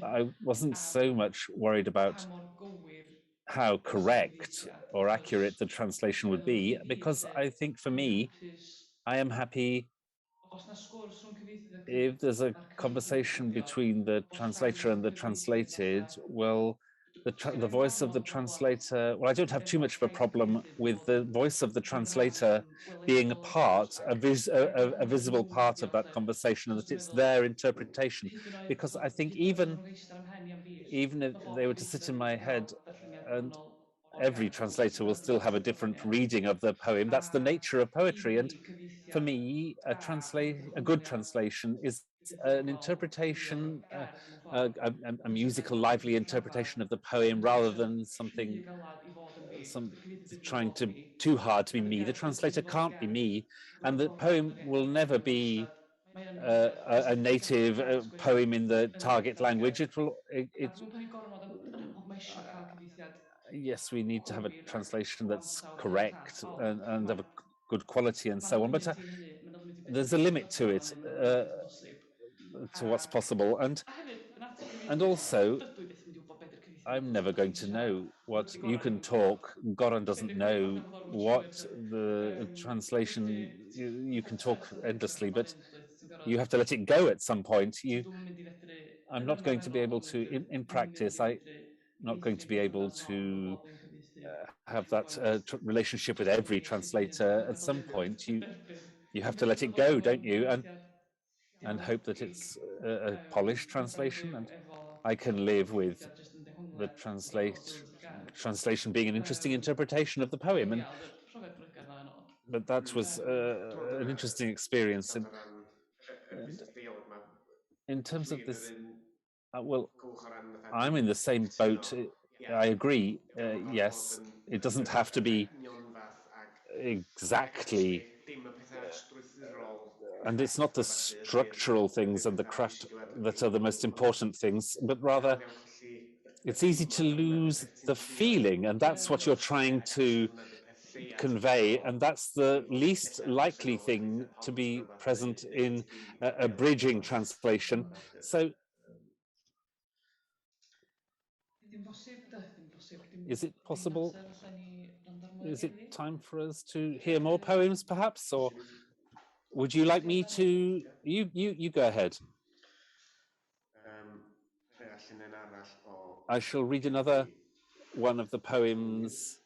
I wasn't so much worried about how correct or accurate the translation would be, because I think for me, I am happy if there's a conversation between the translator and the translated. Well, the voice of the translator, well, I don't have too much of a problem with the voice of the translator being a visible part of that conversation, and that it's their interpretation. Because I think even if they were to sit in my head, and every translator will still have a different reading of the poem, that's the nature of poetry. And for me, a good translation is an interpretation, a musical, lively interpretation of the poem, rather than something, trying to too hard to be me. The translator can't be me, and the poem will never be a native poem in the target language. Yes, we need to have a translation that's correct and of a good quality and so on, but there's a limit to it, to what's possible, and also I'm never going to know what you can talk. Goran doesn't know what the translation. You can talk endlessly, but you have to let it go at some point. I'm not going to be able to, in practice, I'm not going to be able to have that relationship with every translator. At some point, you have to let it go, don't you? And hope that it's a polished translation, and I can live with the translation being an interesting interpretation of the poem, but that was an interesting experience. And in terms of this, well, I'm in the same boat. I agree. Yes, it doesn't have to be exactly, and it's not the structural things and the craft that are the most important things, but rather it's easy to lose the feeling, and that's what you're trying to convey, and that's the least likely thing to be present in a bridging translation. So is it possible, is it time for us to hear more poems perhaps, or would you like me to, you go ahead. I shall read another one of the poems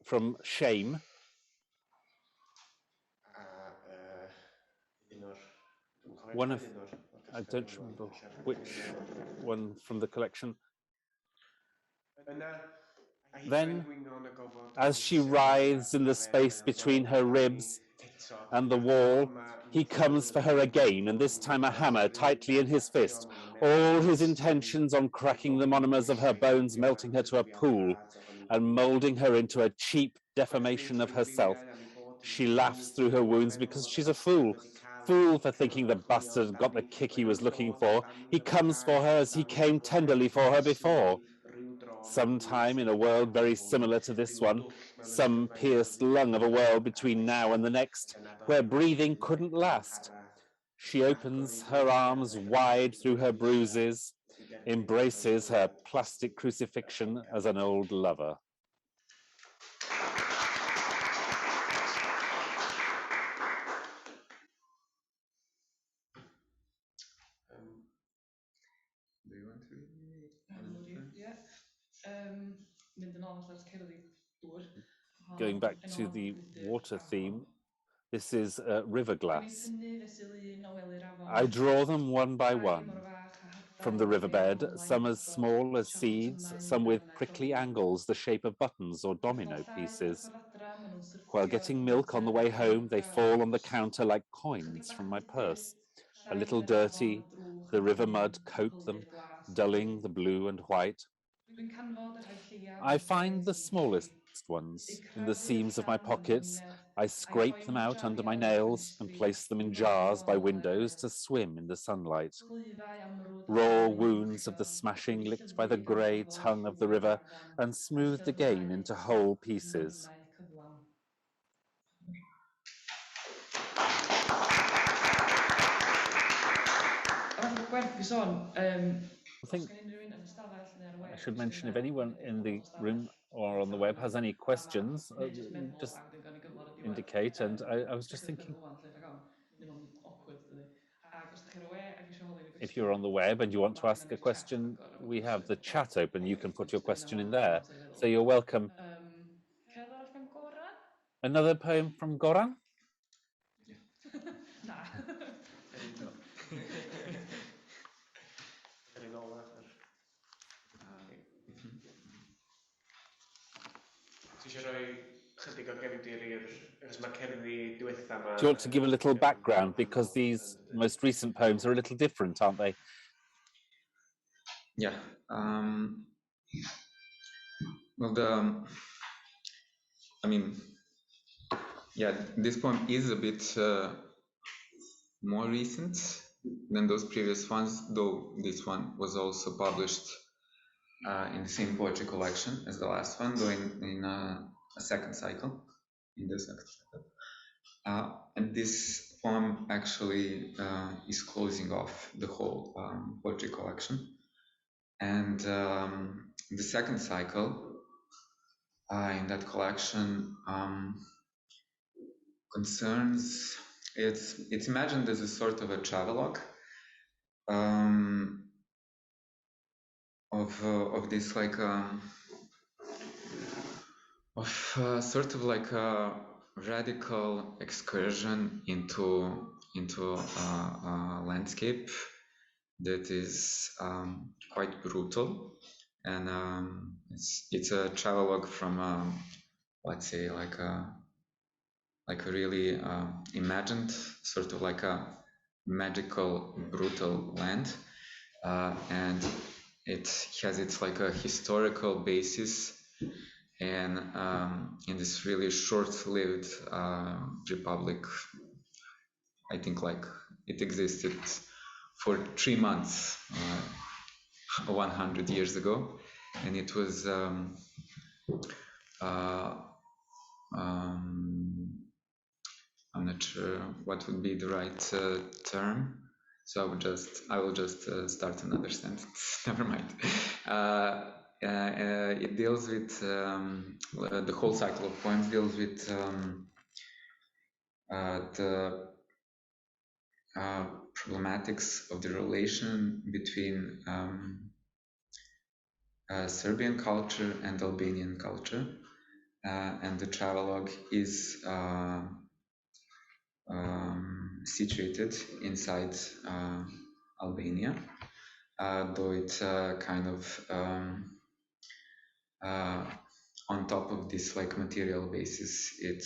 from Shame. One of, I don't remember which one from the collection. Then, as she writhes in the space between her ribs and the wall, he comes for her again, and this time a hammer tightly in his fist, all his intentions on cracking the monomers of her bones, melting her to a pool, and moulding her into a cheap deformation of herself. She laughs through her wounds because she's a fool. Fool for thinking the bastard got the kick he was looking for. He comes for her as he came tenderly for her before. Sometime in a world very similar to this one, some pierced lung of a world between now and the next, where breathing couldn't last, she opens her arms wide through her bruises, embraces her plastic crucifixion as an old lover. Do you want to read? Going back to the water theme, this is river glass. I draw them one by one from the riverbed, some as small as seeds, some with prickly angles the shape of buttons or domino pieces. While getting milk on the way home, they fall on the counter like coins from my purse. A little dirty, the river mud coat them, dulling the blue and white. I find the smallest ones in the seams of my pockets. I scrape them out under my nails and place them in jars by windows to swim in the sunlight. Raw wounds of the smashing licked by the grey tongue of the river and smoothed again into whole pieces. I think I should mention, if anyone in the room or on the web has any questions, just indicate. And I was just thinking, if you're on the web and you want to ask a question, we have the chat open. You can put your question in there. So you're welcome. Another poem from Goran? Do you want to give a little background, because these most recent poems are a little different, aren't they? Yeah. Well, yeah, this poem is a bit more recent than those previous ones, though this one was also published in the same poetry collection as the last one, though in a second cycle. And this poem actually is closing off the whole poetry collection. And the second cycle in that collection concerns, it's imagined as a sort of a travelogue of this like sort of like a radical excursion into a landscape that is quite brutal, and it's a travelogue from let's say like a really imagined sort of like a magical brutal land, and it has its like a historical basis in this really short-lived republic. I think like it existed for 3 months 100 years ago, and it was I'm not sure what would be the right term, so I will just start another sentence. Never mind. It deals with the whole cycle of poems deals with the problematics of the relation between Serbian culture and Albanian culture, and the travelogue is situated inside Albania, though it kind of on top of this like material basis, it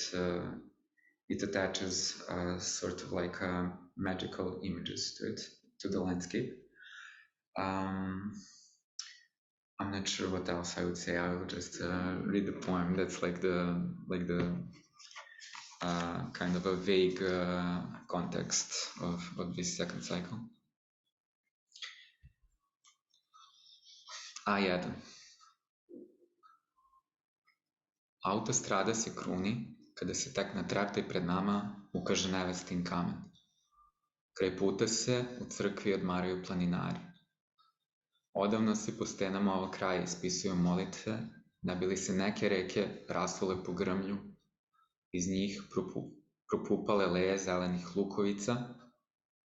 attaches sort of like magical images to it, to the landscape. I'm not sure what else I would say. I will just read the poem. That's like the kind of a vague context of this second cycle. A1. Autostrada se kruni kada se tek na treptaj pred nama ukaže nevestin kamen. Kraj puta se u crkvi odmaraju planinari. Odavno se po stenama ovog kraja ispisuju molitve, da bi li se neke reke rasule po grmlju, iz njih propupale leje zelenih lukovica,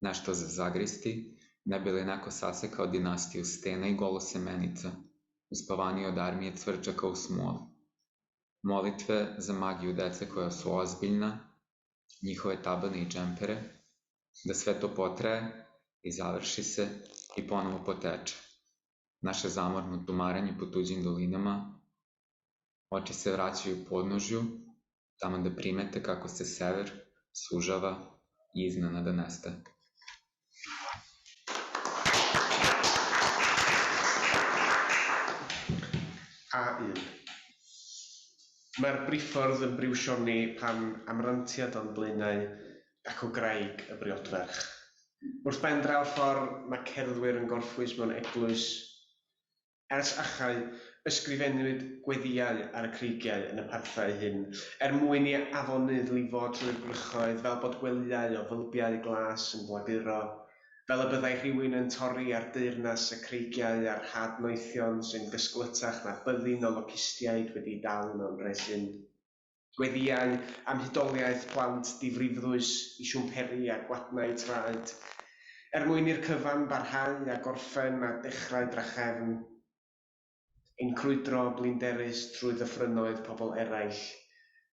nešto za zagristi, da bi li neko sasekao dinastiju stena i golosemenica, uspavaniji od armije cvrčaka u smoli. Molitve za magiju dece koja su ozbiljna, njihove tabane i džempere, da sve to potraje i završi se i ponovo poteče. Naše zamorno tumaranje po tuđim dolinama, oči se vraćaju podnožju, tamo da primete kako se sever sužava i iznenada nestaje. A1. Mae'r briffordd yn briwsioni pan amrantiad o'n blaenau ac o graig y briodferch. Wrth ben draw'r ffordd mae cerddwyr yn gorffwys mewn eglwys. Ers achau, ysgrifennwyd gweddiau ar y creigiau yn y parthau hyn, mwyn i afonydd lifo trwy'r gwrychoedd fel bod gwelyau o fylbiau glas yn blaguro, fel y byddai rhywun yn torri ar deyrnas y creigiau a'r hadnoethion sy'n gysglytach na byddin o logistiaid wedi dal mewn resin. Gweddiau am hudoliaeth plant difrifddwys i siwmperi a gwadnau traed, mwyn i'r cyfan barhau a gorffen a dechrau drachefn, ein crwydro blinderus trwy ddyffrynoedd pobl eraill,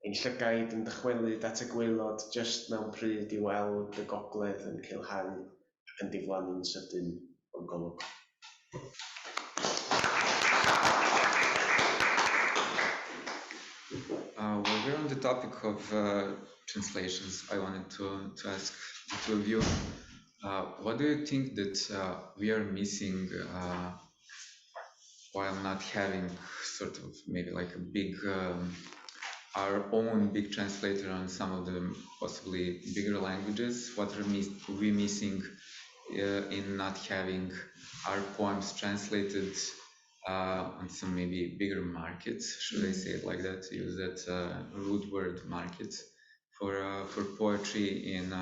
ein llygaid yn dychwelyd at y gwaelod just mewn pryd i weld y gogledd yn cilhau ac yn diflannu'n sydyn o'n golwg. While we're on the topic of translations, I wanted to ask the two of you, what do you think that we are missing while not having sort of maybe like a big, our own big translator on some of the possibly bigger languages? What are we missing in not having our poems translated on some maybe bigger markets? Should I say it like that? Use that rude word, markets. for poetry in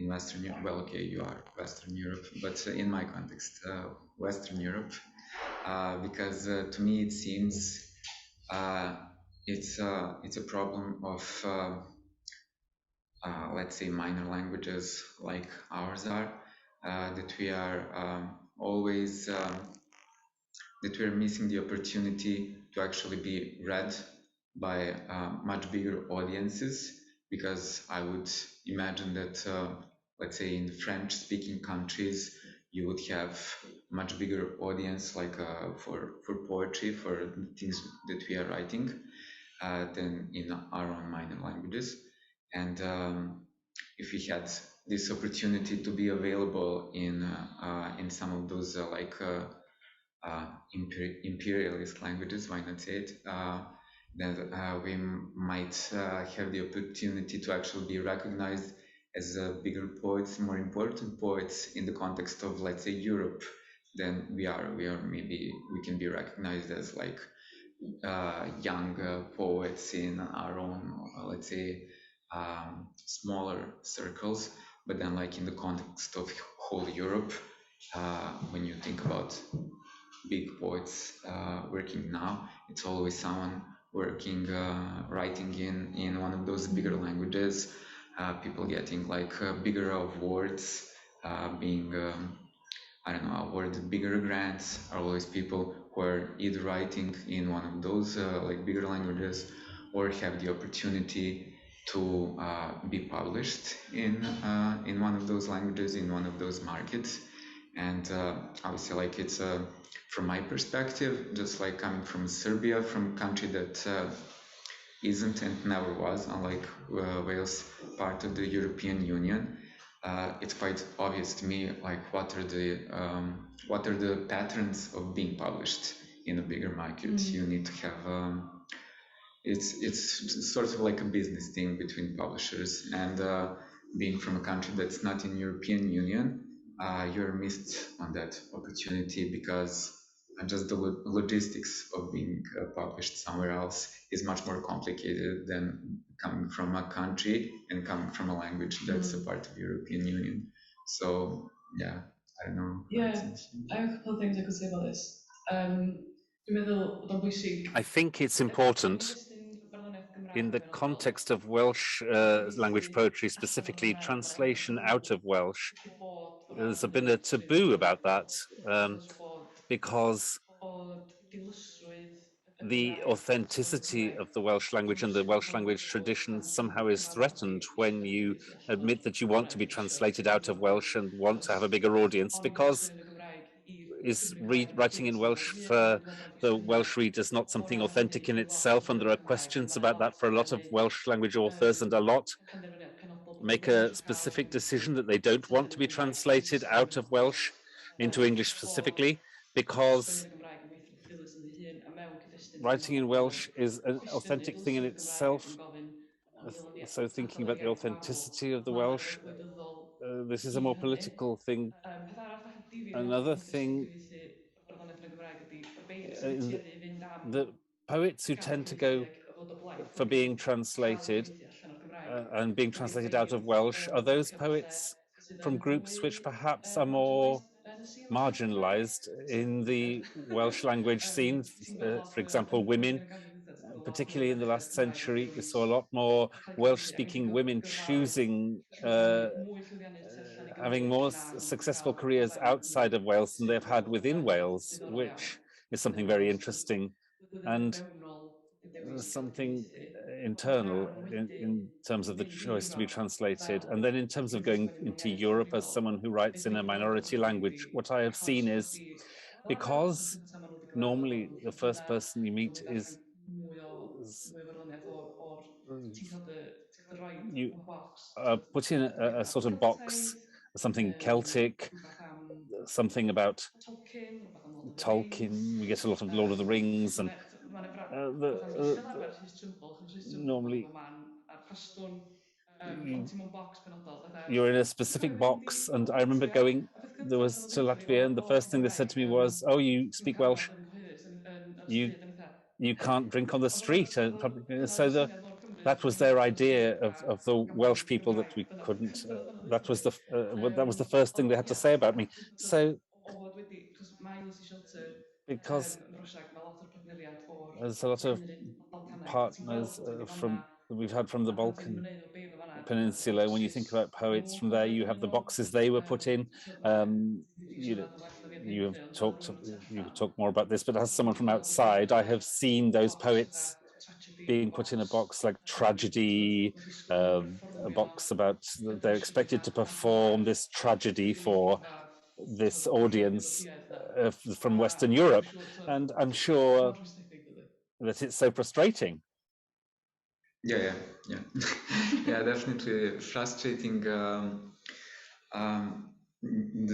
Western Europe. Well, okay, you are Western Europe, but in my context, Western Europe, because to me it seems it's a problem of let's say minor languages like ours are, that we are always that we're missing the opportunity to actually be read by much bigger audiences, because I would imagine that let's say in French-speaking countries you would have much bigger audience like for poetry, for the things that we are writing, than in our own minor languages. And if we had this opportunity to be available in some of those imperialist languages, why not say it? Then we might have the opportunity to actually be recognized as bigger poets, more important poets in the context of, let's say, Europe. Then we are maybe we can be recognized as like young poets in our own, let's say, smaller circles. But then, like in the context of whole Europe, when you think about big poets working now, it's always someone working, writing in one of those bigger languages, people getting like bigger awards, being I don't know, awarded bigger grants, are always people who are either writing in one of those like bigger languages, or have the opportunity to be published in one of those languages, in one of those markets. And obviously, like it's from my perspective, just like coming from Serbia, from a country that isn't and never was, unlike Wales, part of the European Union. It's quite obvious to me, like what are the patterns of being published in a bigger market. You need to have it's sort of like a business thing between publishers, and being from a country that's not in European Union, you're missed on that opportunity, because just the logistics of being published somewhere else is much more complicated than coming from a country and coming from a language that's a part of European Union. So yeah, I don't know. Yeah, I have a couple of things I could say about this. I think it's important in the context of Welsh language poetry, specifically translation out of Welsh. There's been a taboo about that, because the authenticity of the Welsh language and the Welsh language tradition somehow is threatened when you admit that you want to be translated out of Welsh and want to have a bigger audience, because writing in Welsh for the Welsh readers not something authentic in itself, and there are questions about that for a lot of Welsh language authors, and a lot make a specific decision that they don't want to be translated out of Welsh into English specifically, because writing in Welsh is an authentic thing in itself. So thinking about the authenticity of the Welsh, this is a more political thing. Another thing, the poets who tend to go for being translated and being translated out of Welsh are those poets from groups which perhaps are more marginalized in the Welsh language scene. For example, women, particularly in the last century, you saw a lot more Welsh-speaking women choosing having more successful careers outside of Wales than they've had within Wales, which is something very interesting. And something internal in terms of the choice to be translated. And then in terms of going into Europe as someone who writes in a minority language, what I have seen is, because normally the first person you meet is you put in a sort of box, something Celtic, something about Tolkien. We get a lot of Lord of the Rings, and normally you're in a specific box. And I remember going, there was to Latvia, and the first thing they said to me was, "Oh, you speak Welsh? You can't drink on the street." So that was their idea of the Welsh people, that we couldn't. That was the first thing they had to say about me. So because there's a lot of partners that we've had from the Balkan Peninsula. When you think about poets from there, you have the boxes they were put in. You know, you could talk more about this, but as someone from outside, I have seen those poets being put in a box like tragedy, a box about they're expected to perform this tragedy for this audience from Western Europe, and I'm sure that it's so frustrating. Yeah, yeah, definitely frustrating. The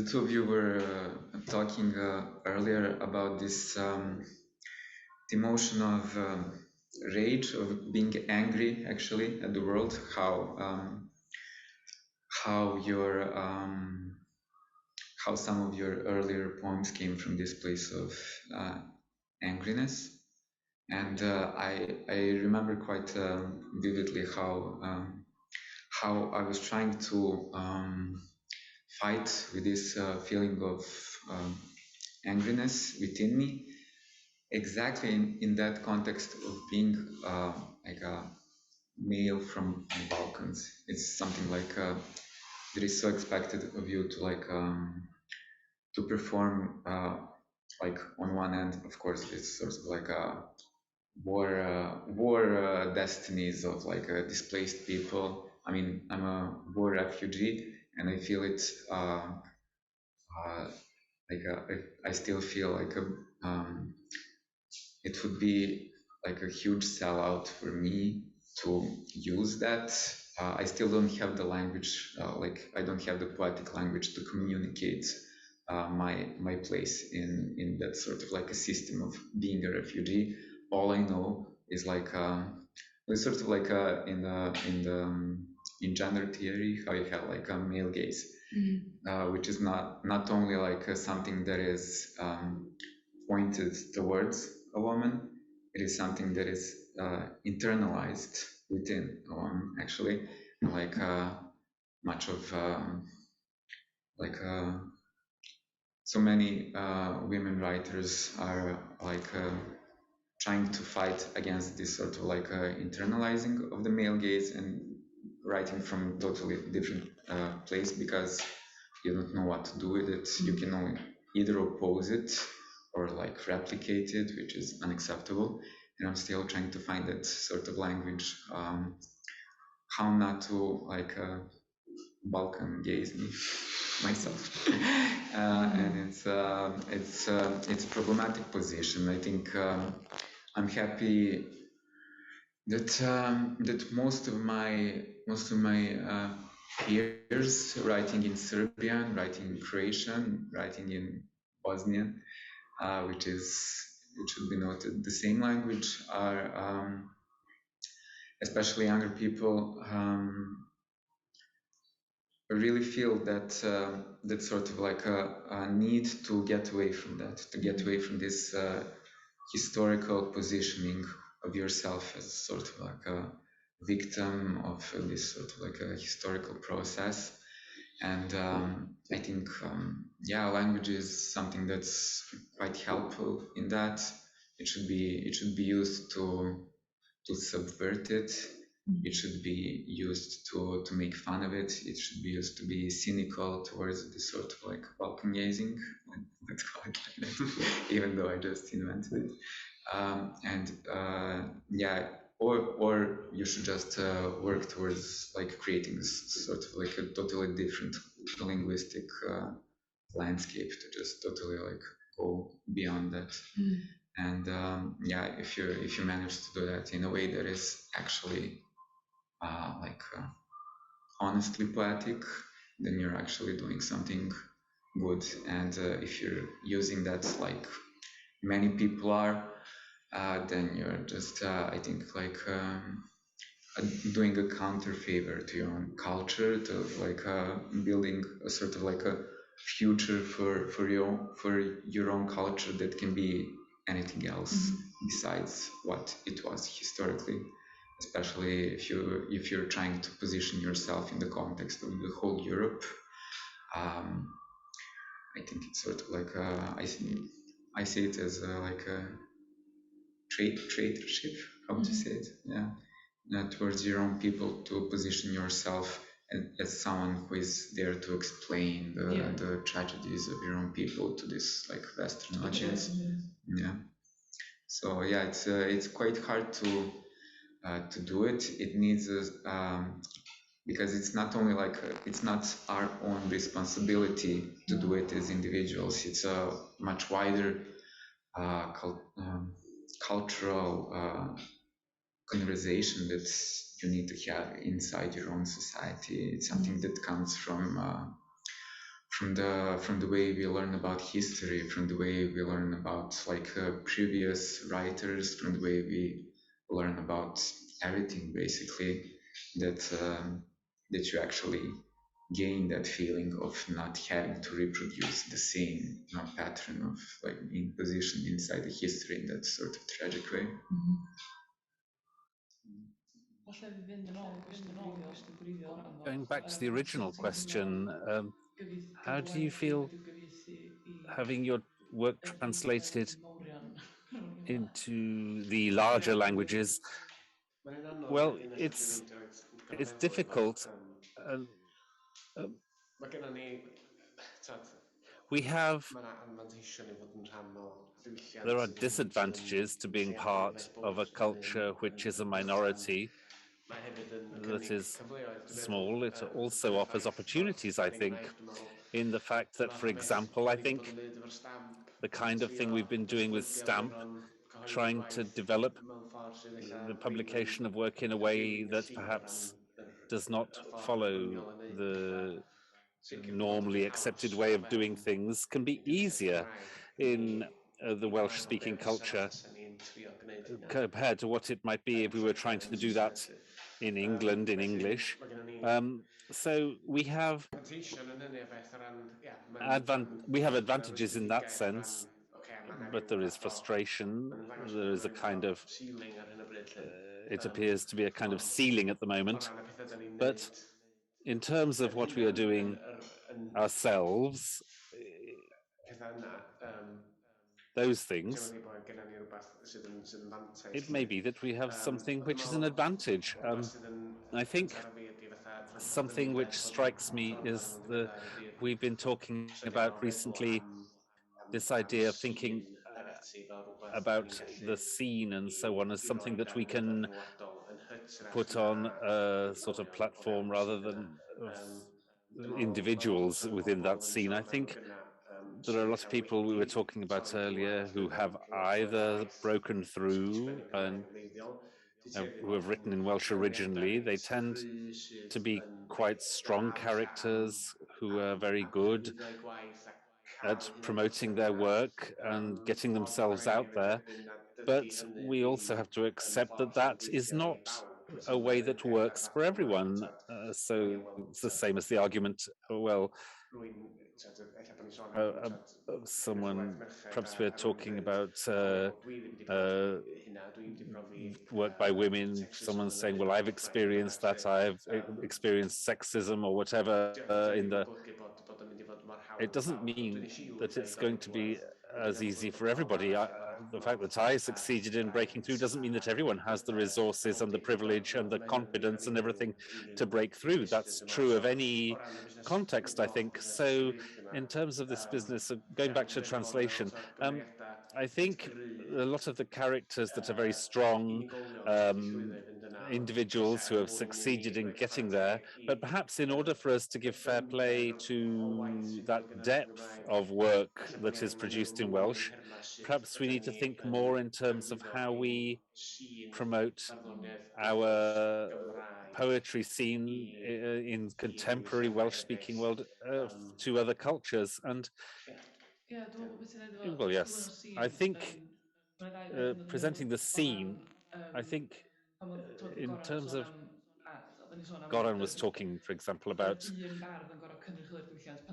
two of you were talking earlier about this emotion of rage, of being angry actually at the world, how some of your earlier poems came from this place of angriness. And I remember quite vividly how I was trying to fight with this feeling of angriness within me, exactly in that context of being like a male from the Balkans. It's something like that is so expected of you to perform like on one end, of course, it's sort of like a war destinies of like displaced people. I mean, I'm a war refugee, and I feel it I still feel like it would be like a huge sellout for me to use that. I still don't have the language, like I don't have the poetic language to communicate my place in that sort of like a system of being a refugee. All I know is like it's sort of like in gender theory, how you have like a male gaze, which is not only like something that is pointed towards a woman, it is something that is internalized within a woman actually, like much of so many women writers are like trying to fight against this sort of like internalizing of the male gaze and writing from totally different place, because you don't know what to do with it. You can only either oppose it or like replicate it, which is unacceptable. And I'm still trying to find that sort of language, how not to like Balkan gaze me myself. And it's a problematic position. I think I'm happy that most of my peers writing in Serbian, writing in Croatian, writing in Bosnian, which should be noted, the same language, are especially younger people, really feel that that sort of like a need to get away from that, to get away from this historical positioning of yourself as sort of like a victim of this sort of like a historical process. And I think, yeah, language is something that's quite helpful in that. It should be used to subvert it. It should be used to make fun of it. It should be used to be cynical towards this sort of like Balkan gazing, let's call it like that, even though I just invented it. Yeah, or you should just work towards like creating sort of like a totally different linguistic landscape to just totally like go beyond that. And yeah, if you manage to do that in a way that is actually honestly poetic, then you're actually doing something good. And if you're using that like many people are, then you're just I think like doing a counter favor to your own culture, to like building a sort of like a future for your own culture that can be anything else besides what it was historically. especially if you're trying to position yourself in the context of the whole Europe. I think it's sort of like I see it as like a traitorship. How to say it? Yeah, towards your own people, to position yourself as someone who is there to explain the tragedies of your own people to this like Western audience. Yeah. So yeah, it's quite hard to do it. It needs because it's not only like it's not our own responsibility to do it as individuals. It's a much wider cultural conversation that you need to have inside your own society. It's something that comes from the way we learn about history, from the way we learn about like previous writers, from the way we learn about everything, basically. That you actually gain that feeling of not having to reproduce the same pattern of like being positioned inside the history in that sort of tragic way. Going back to the original question, how do you feel having your work translated into the larger languages? Well, it's difficult. Um, um, Mae gennym ni, we have mae yna anfanteision i fod yn rhan o diwylliant there are sydd yn disadvantages to being part of a culture which is a minority Mae hefyd yn that cynnig is cyfleoedd small. It also offers opportunities, I think, in the fact that, for example, I think the kind of thing we've been doing with Stamp, trying to develop the publication of work in a way that perhaps does not follow the normally accepted way of doing things, can be easier in the Welsh-speaking culture compared to what it might be if we were trying to do that in England in English. So we have advantages in that sense, but there is frustration. There is a kind of it appears to be a kind of ceiling at the moment. But in terms of what we are doing ourselves, those things, it may be that we have something which is an advantage. I think something which strikes me is we've been talking about recently this idea of thinking about the scene and so on as something that we can put on a sort of platform rather than individuals within that scene. I think there are a lot of people we were talking about earlier who have either broken through and who have written in Welsh originally. They tend to be quite strong characters who are very good at promoting their work and getting themselves out there. But we also have to accept that that is not a way that works for everyone. So it's the same as the argument, well, someone, perhaps we're talking about work by women, someone's saying, well, I've experienced that, I've experienced sexism or whatever it doesn't mean that it's going to be as easy for everybody. The fact that I succeeded in breaking through doesn't mean that everyone has the resources and the privilege and the confidence and everything to break through. That's true of any context, I think. So in terms of this business of going back to translation, I think a lot of the characters that are very strong individuals who have succeeded in getting there, but perhaps in order for us to give fair play to that depth of work that is produced in Welsh, perhaps we need to think more in terms of how we promote our poetry scene in contemporary Welsh-speaking world to other cultures. And well, yes, I think presenting the scene, I think in terms of Goran was talking, for example, about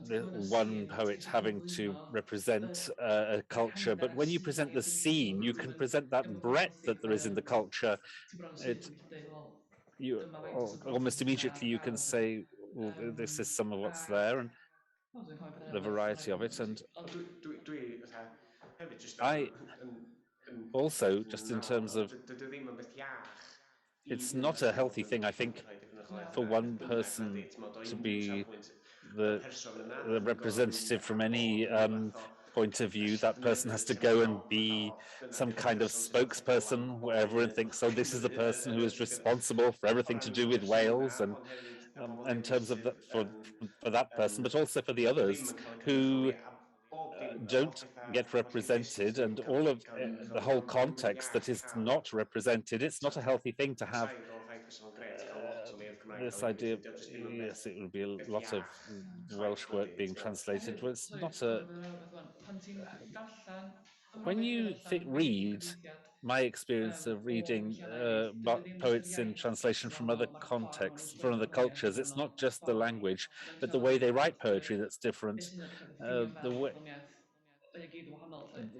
the one poet having to represent a culture, but when you present the scene, you can present that breadth that there is in the culture. You almost immediately you can say, well, this is some of what's there and the variety of it. And I also, just in terms of, it's not a healthy thing, I think, for one person to be the representative from any point of view. That person has to go and be some kind of spokesperson where everyone thinks, oh, this is the person who is responsible for everything to do with Wales, and in terms of that for that person, but also for the others who don't get represented, and all of the whole context that is not represented. It's not a healthy thing to have this idea of, yes, it would be a lot of Welsh work being translated. Well, it's not a, when you read, my experience of reading poets in translation from other contexts, from other cultures, it's not just the language, but the way they write poetry that's different. The way,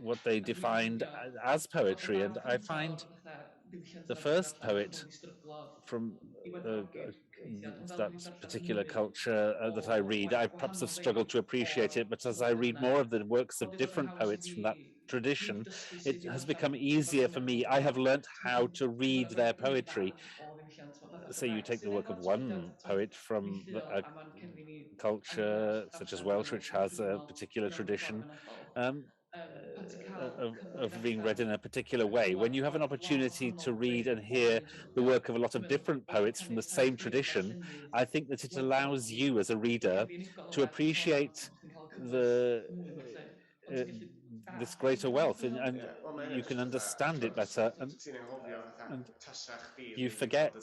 what they defined as poetry. And I find the first poet from that particular culture that I read, I perhaps have struggled to appreciate it, but as I read more of the works of different poets from that tradition, it has become easier for me. I have learnt how to read their poetry. So you take the work of one poet from a culture such as Welsh, which has a particular tradition, of being read in a particular way. When you have an opportunity to read and hear the work of a lot of different poets from the same tradition, I think that it allows you as a reader to appreciate the uh, this greater wealth, and you can understand it better, and you forget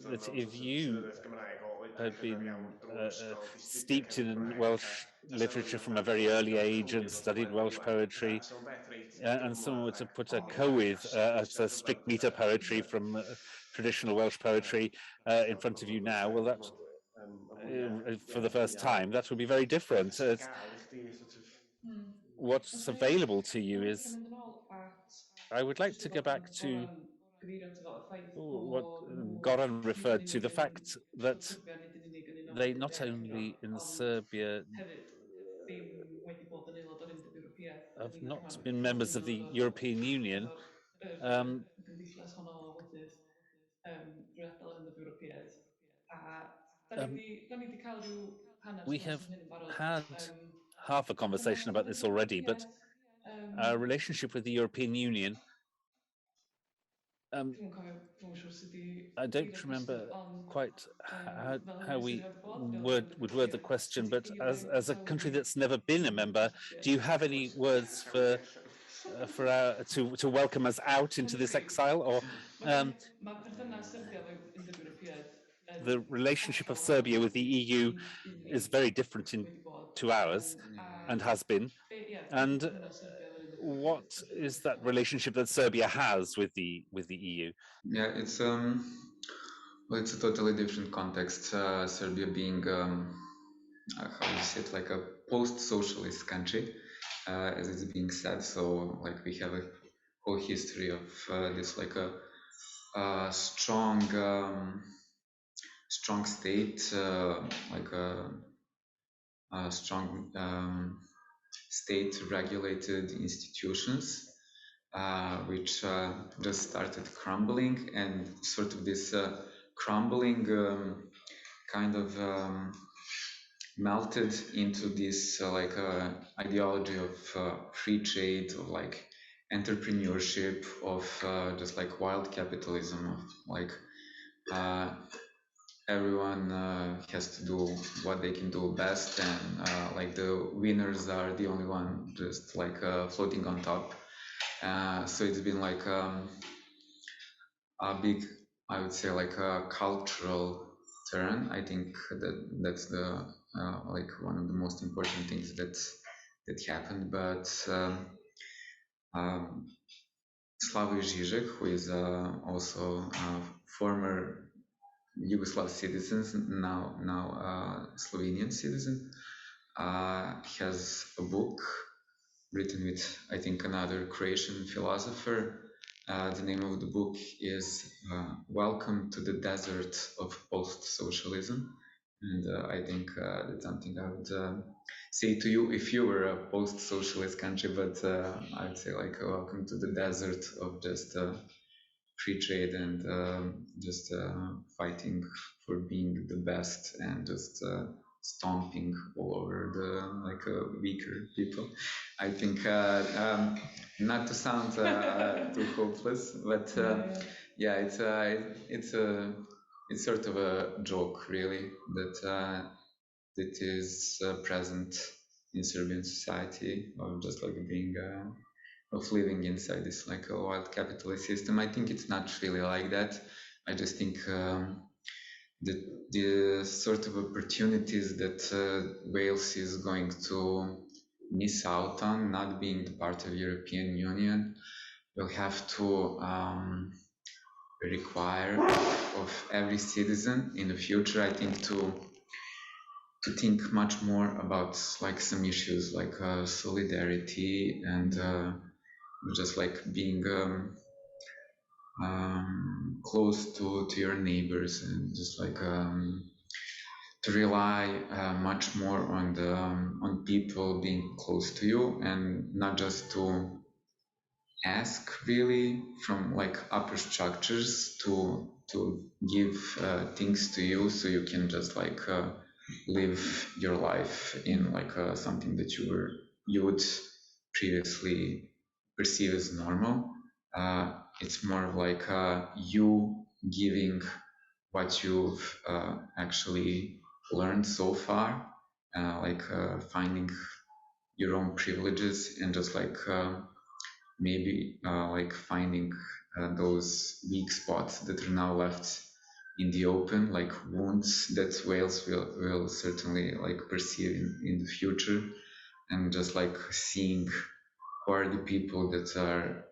that if you had been steeped in Welsh literature from a very early age and studied Welsh poetry, and someone were to put a cywydd, a strict meter poetry from traditional Welsh poetry in front of you now, well, that for the first time, that would be very different. What's available to you is, I would like to go back to what Goran referred to, the fact that they not only in Serbia have not been members of the European Union, um, um, we have had half a conversation about this already, but our relationship with the European Union, I don't remember quite how we would word the question, but as a country that's never been a member, do you have any words for our, to welcome us out into this exile, or the relationship of Serbia with the EU is very different to ours, and has been, and what is that relationship that Serbia has with the EU? Yeah, well, it's a totally different context. Serbia being how do you say it, like a post-socialist country, as it's being said. So like we have a whole history of this like a strong strong state, like a strong state regulated institutions, which just started crumbling, and sort of this crumbling kind of melted into this ideology of free trade, of like entrepreneurship, of just like wild capitalism, of like everyone has to do what they can do best, and like the winners are the only one just like floating on top. So it's been like a big, I would say, like a cultural turn. I think that's the like one of the most important things that happened. But Slavoj Žižek, who is also a former Yugoslav citizens, now Slovenian citizen, has a book written with, I think, another Croatian philosopher. The name of the book is Welcome to the Desert of Post-Socialism. And I think that's something I would say to you if you were a post-socialist country, but I would say like welcome to the desert of just free trade and just fighting for being the best and just stomping all over the weaker people. I think not to sound too hopeless, but yeah, it's sort of a joke, really, that is present in Serbian society of just like being of living inside this like a wild capitalist system. I think it's not really like that. I just think the sort of opportunities that Wales is going to miss out on not being the part of European Union will have to require of every citizen in the future, I think, to think much more about like some issues like solidarity and just like being close to your neighbors and just like to rely much more on people being close to you and not just to ask really from like upper structures to give things to you so you can just like live your life in like something that you would previously perceive as normal. It's more like you giving what you've actually learned so far, finding your own privileges and just like maybe like finding those weak spots that are now left in the open, like wounds that Wales will certainly like perceive in the future, and just like seeing who are the people that are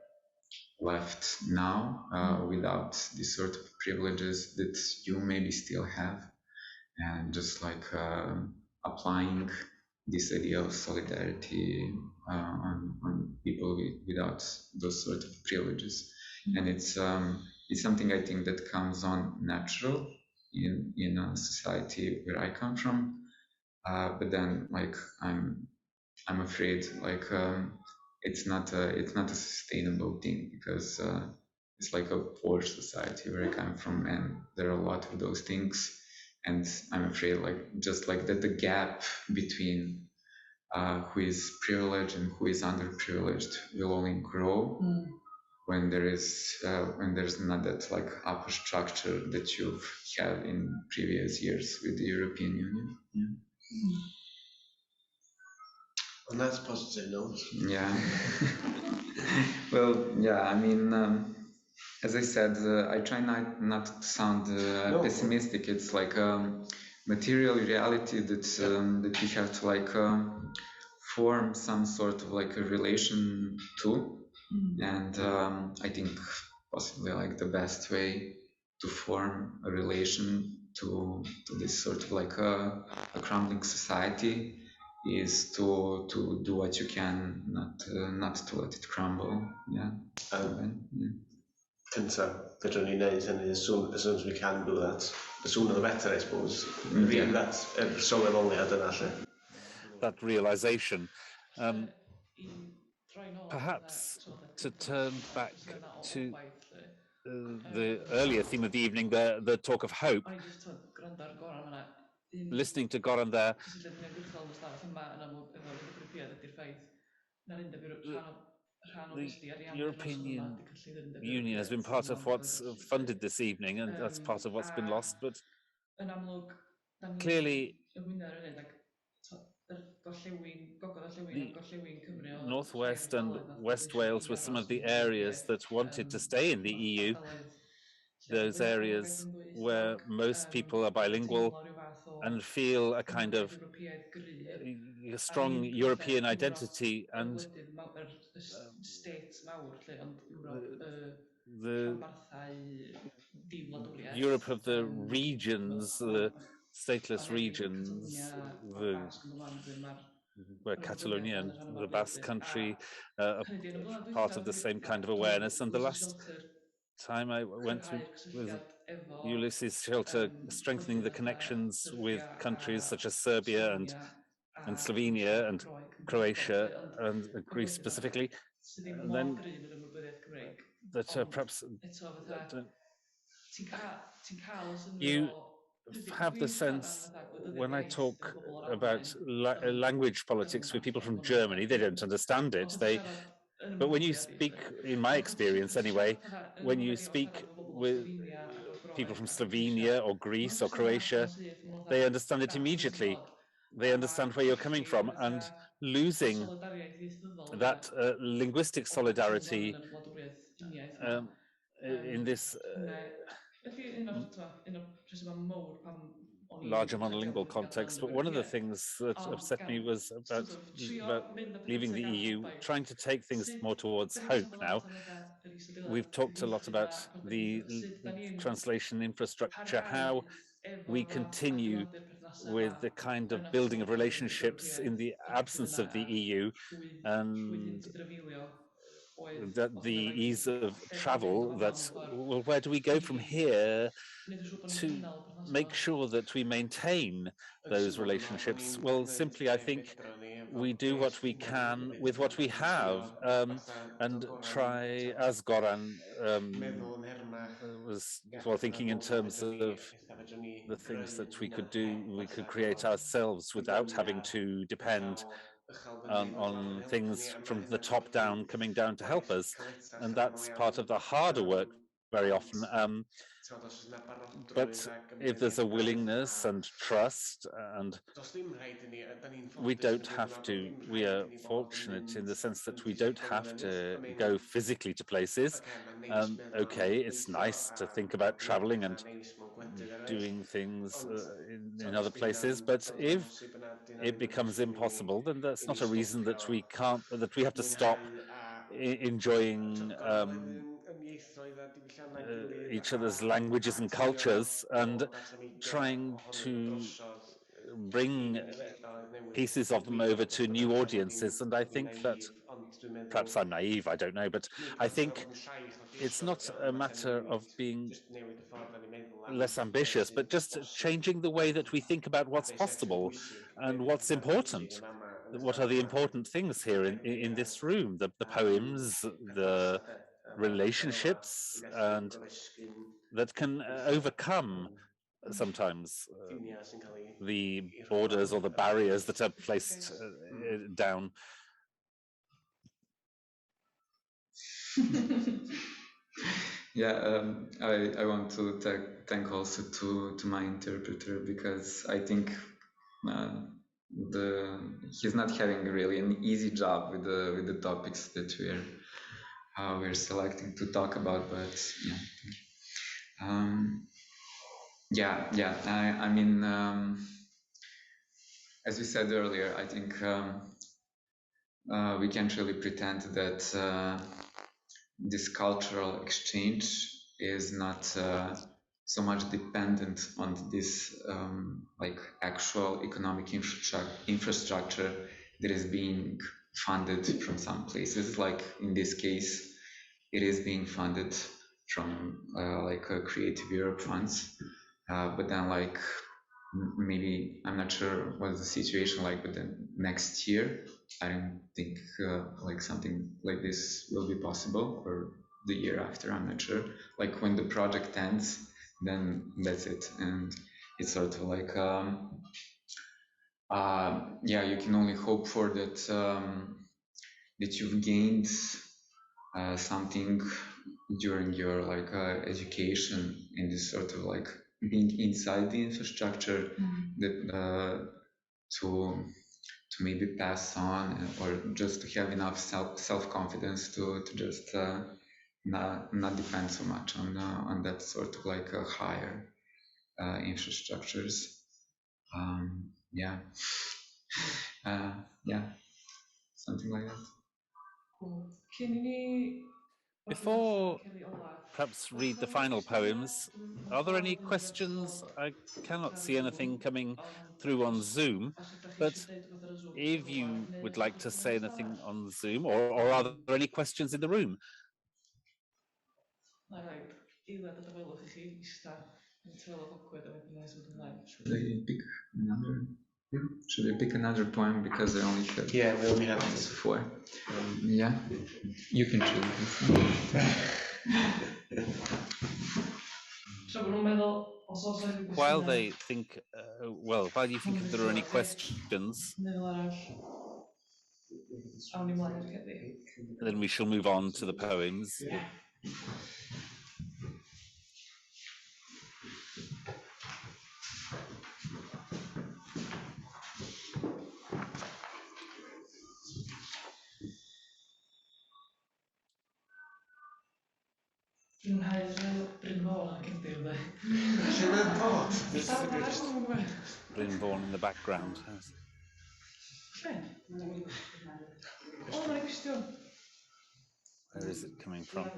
left now without these sort of privileges that you maybe still have, and just like applying this idea of solidarity on people without those sort of privileges. And it's something I think that comes on natural in a society where I come from, but then like I'm afraid like it's not a sustainable thing, because it's like a poor society where I come from, and there are a lot of those things, and I'm afraid like just like that the gap between who is privileged and who is underprivileged will only grow when there's not that like upper structure that you've had in previous years with the European Union. Yeah. On that positive note. Yeah. Well, yeah, I mean, as I said, I try not to sound pessimistic. It's like a material reality that that we have to like form some sort of like a relation to, and I think possibly like the best way to form a relation to this sort of like a crumbling society is to do what you can, not to let it crumble. Yeah. Cynta, fedrwn ni wneud hynny as soon as we can do that. The sooner the better, I suppose. Really, that's sylweddoliad yna lle. That realization. Perhaps to turn back to the earlier theme of the evening, the talk of hope. Listening to Goran there, the European Union has been part of what's funded this evening, and that's part of what's been lost, but clearly the Northwest and West Wales were some of the areas that wanted to stay in the EU, those areas where most people are bilingual and feel a kind of a strong European identity, and the rhanbarthau Europe of the regions, the stateless regions, where Catalonia and the Basque Country are part of the same kind of awareness. And the last time I went with Ulysses Shelter, strengthening the connections with countries such as Serbia and Slovenia and Croatia and Greece specifically, and then that perhaps you have the sense when I talk about language politics with people from Germany, they don't understand it. But when you speak, in my experience anyway, when you speak with people from Slovenia or Greece or Croatia, they understand it immediately. They understand where you're coming from, and losing that linguistic solidarity in this larger monolingual context. But one of the things that upset me was about leaving the EU, trying to take things more towards hope now. We've talked a lot about the translation infrastructure, how we continue with the kind of building of relationships in the absence of the EU, and that the ease of travel, well, where do we go from here to make sure that we maintain those relationships? Well, simply, I think we do what we can with what we have, and try, as Goran was well thinking in terms of the things that we could do, we could create ourselves without having to depend on things from the top down coming down to help us. And that's part of the harder work very often. But if there's a willingness and trust, and we don't have to, we are fortunate in the sense that we don't have to go physically to places. Okay, it's nice to think about traveling and doing things in other places, but if it becomes impossible, then that's not a reason that we can't, that we have to stop enjoying each other's languages and cultures and trying to bring pieces of them over to new audiences. And I think that perhaps I'm naive, I don't know, but I think it's not a matter of being less ambitious, but just changing the way that we think about what's possible and what's important. What are the important things here in this room? The poems, the relationships, and that can overcome sometimes the borders or the barriers that are placed down. Yeah, I want to thank also to my interpreter, because I think he's not having really an easy job with the topics that we're selecting to talk about. But yeah, I mean, as we said earlier, I think we can't really pretend that this cultural exchange is not so much dependent on this like actual economic infrastructure that is being funded from some places. Like in this case, it is being funded from like Creative Europe funds, but then like maybe I'm not sure what's the situation like, but then next year I don't think like something like this will be possible, or the year after, I'm not sure. Like when the project ends, then that's it, and it's sort of like yeah, you can only hope for that that you've gained something during your like education in this sort of like being inside the infrastructure, that to maybe pass on, or just to have enough self-confidence to just not depend so much on that sort of like higher infrastructures. Yeah, yeah, something like that. Before perhaps read the final poems. Are there any questions? I cannot see anything coming through on Zoom, but if you would like to say anything on Zoom, or are there any questions in the room? Should I pick another poem because I only have we only have this. 4. Yeah, you can choose. While they think, while you think if there are any questions, then we shall move on to the poems. Brynvawn in the background. Where is it coming from?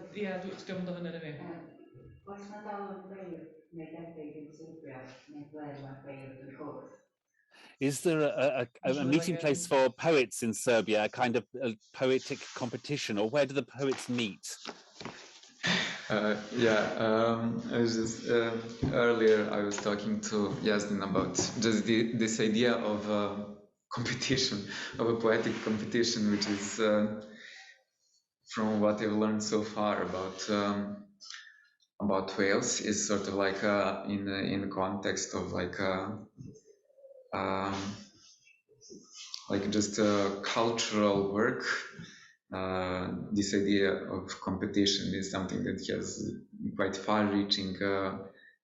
Is there a meeting place for poets in Serbia, a kind of a poetic competition, or where do the poets meet? I was just earlier I was talking to Iestyn about just this idea of competition, of a poetic competition, which is from what I've learned so far about Wales, is sort of like in the context of like just cultural work. This idea of competition is something that has quite far-reaching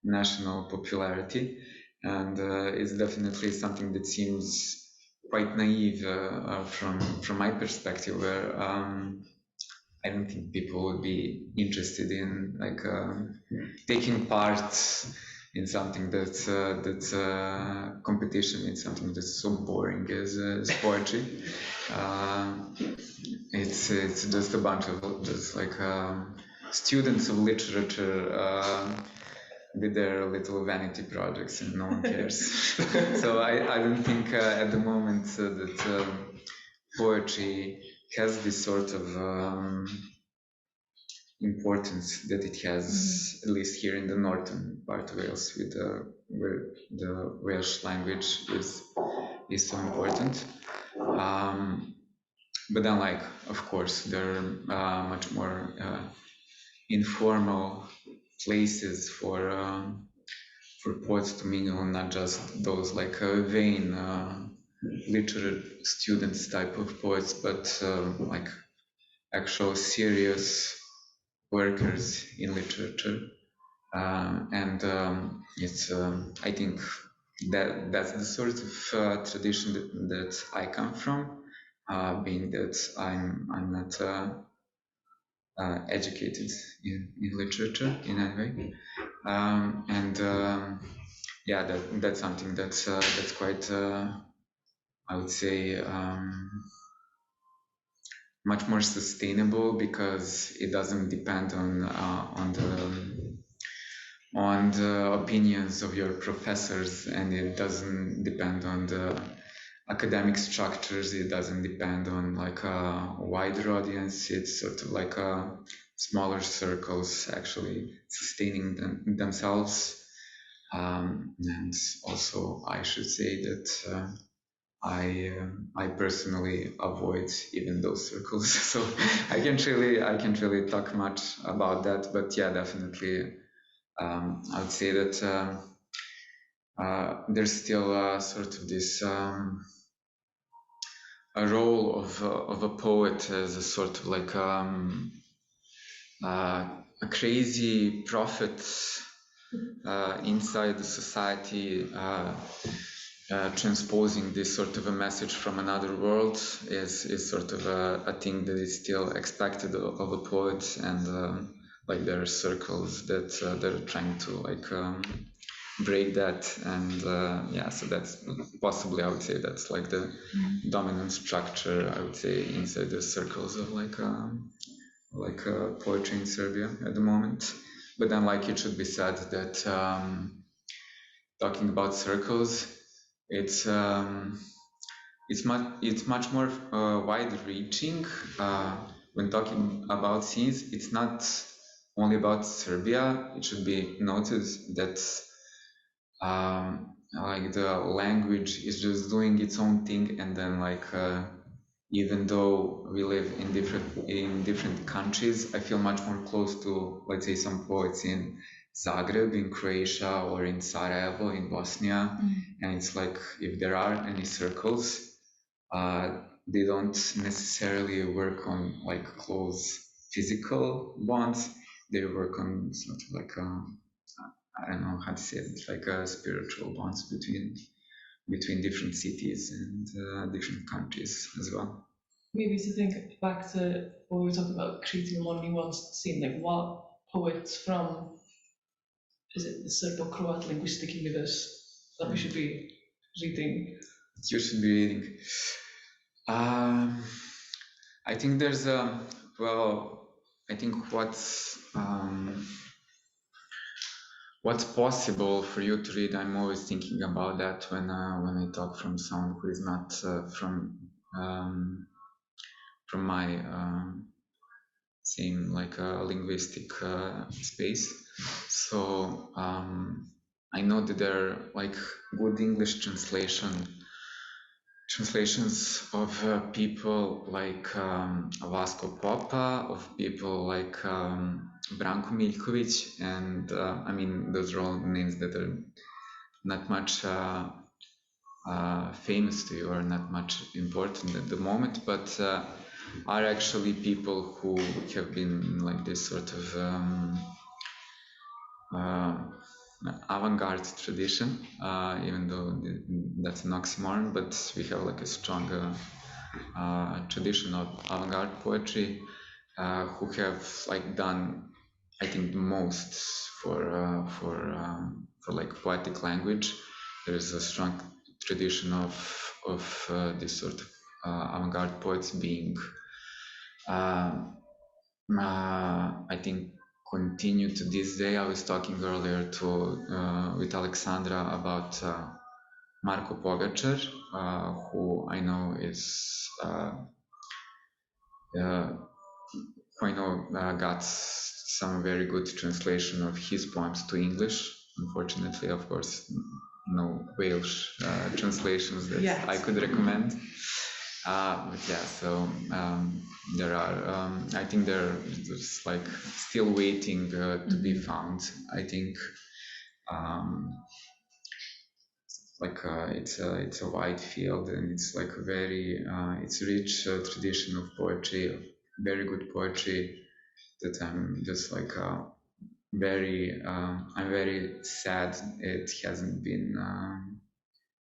national popularity, and it's definitely something that seems quite naive from my perspective, where I don't think people would be interested in like taking part in something that's competition. It's something that's so boring as poetry. It's just a bunch of just like students of literature with their little vanity projects, and no one cares. So I don't think at the moment that poetry has this sort of importance that it has, at least here in the northern part of Wales, with where the Welsh language is so important. But then, like, of course, there are much more informal places for poets to mingle, not just those like vain literate students type of poets, but like actual serious workers in literature. And it's I think that's the sort of tradition that I come from. Being that I'm not educated in literature in any way, yeah, that's something that's quite I would say much more sustainable, because it doesn't depend on the opinions of your professors, and it doesn't depend on the academic structures. It doesn't depend on like a wider audience. It's sort of like smaller circles actually sustaining themselves. And also I should say that I personally avoid even those circles. So I can't really talk much about that, but yeah, definitely I would say that there's still sort of this a role of a poet as a sort of like a crazy prophet inside the society, transposing this sort of a message from another world is sort of a thing that is still expected of a poet, and like there are circles that are trying to like break that, and yeah, so that's possibly, I would say, that's like the dominant structure, I would say, inside the circles of like poetry in Serbia at the moment. But then it should be said that talking about circles, it's much more wide-reaching. When talking about scenes, it's not only about Serbia. It should be noted that the language is just doing its own thing, and then even though we live in different countries, I feel much more close to, let's say, some poets in Zagreb, in Croatia, or in Sarajevo, in Bosnia. And it's if there are any circles, they don't necessarily work on close physical bonds. They work on sort of I don't know how to say it, spiritual bonds between different cities and different countries as well. Maybe to think back to what we were talking about, creating a more nuanced scene, what poets from, is it the Serbo-Croat linguistic universe that we should be reading? You should be reading. I think there's I think what's possible for you to read. I'm always thinking about that when I talk from someone who is not from my same linguistic space. So I know that there are good English translations of people like Vasco Popa, of people like Branko Miljković, and I mean, those are all names that are not much famous to you or not much important at the moment, but are actually people who have been this sort of avant-garde tradition, even though that's an oxymoron, but we have a strong tradition of avant-garde poetry, who have done, I think, the most for poetic language. There is a strong tradition of this sort of avant-garde poets being, I think, continue to this day. I was talking earlier with Alexandra about Marko Pogačar, who I know is got some very good translation of his poems to English. Unfortunately, of course, no Welsh translations that I could recommend. But yeah, so there are, I think there's still waiting to be found. I think it's a wide field, and it's a very it's a rich tradition of poetry, very good poetry, that I'm just I'm very sad it hasn't been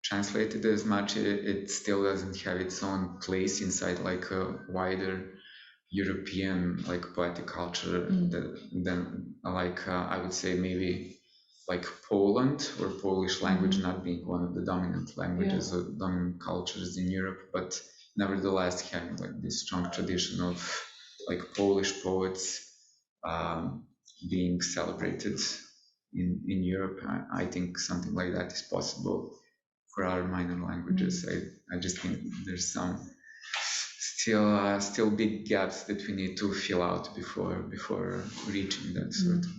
translated as much. It still doesn't have its own place inside a wider European poetic culture than I would say maybe Poland, or Polish language not being one of the dominant languages or dominant cultures in Europe, but nevertheless having this strong tradition of Polish poets being celebrated in Europe. I think something like that is possible for our minor languages. I just think there's some still big gaps that we need to fill out before reaching that sort of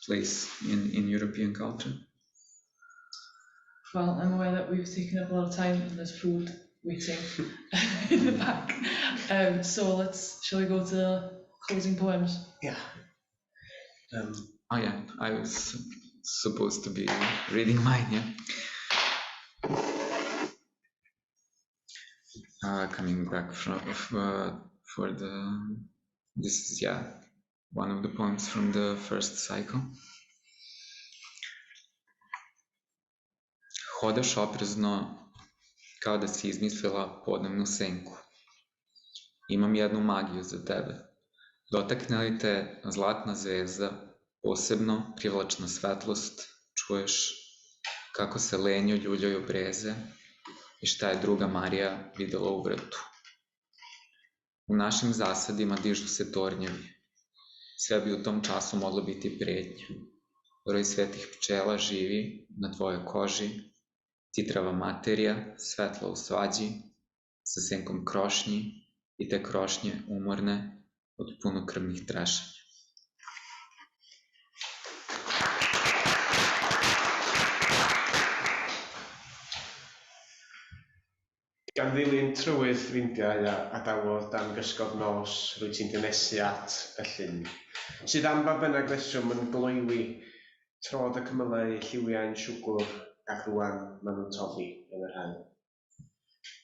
place in European culture. Well, I'm aware that we've taken up a lot of time and there's food waiting in the back. So shall we go to closing poems? Yeah. Oh yeah, I was supposed to be reading mine, yeah. Coming back this is one of the poems from the first cycle. Hodaš oprezno kao da si izmislila podnevnu senku. Imam jednu magiju za tebe. Dotakne li te zlatna zvezda, posebno privlačna svetlost, čuješ kako se lenjo ljuljaju breze i šta je druga Marija videla u vrtu. U našim zasadima dižu se tornjevi. Sve bi u tom času moglo biti prijetnje. Broj svetih pčela živi na tvojoj koži, titrava materija, svetlo u svađi, sa senkom krošnji i te krošnje umorne od punokrvnih trešanja. Gan ddilyn trywydd ffrindiau a adawod dan gysgodd nos rwy ti'n dynesu at y llyn, sydd am ba bynnag reswm yn gloewi trod y cymylau lliwiau'n siwgr ac rwan maen nhw'n toddi yn yr hel.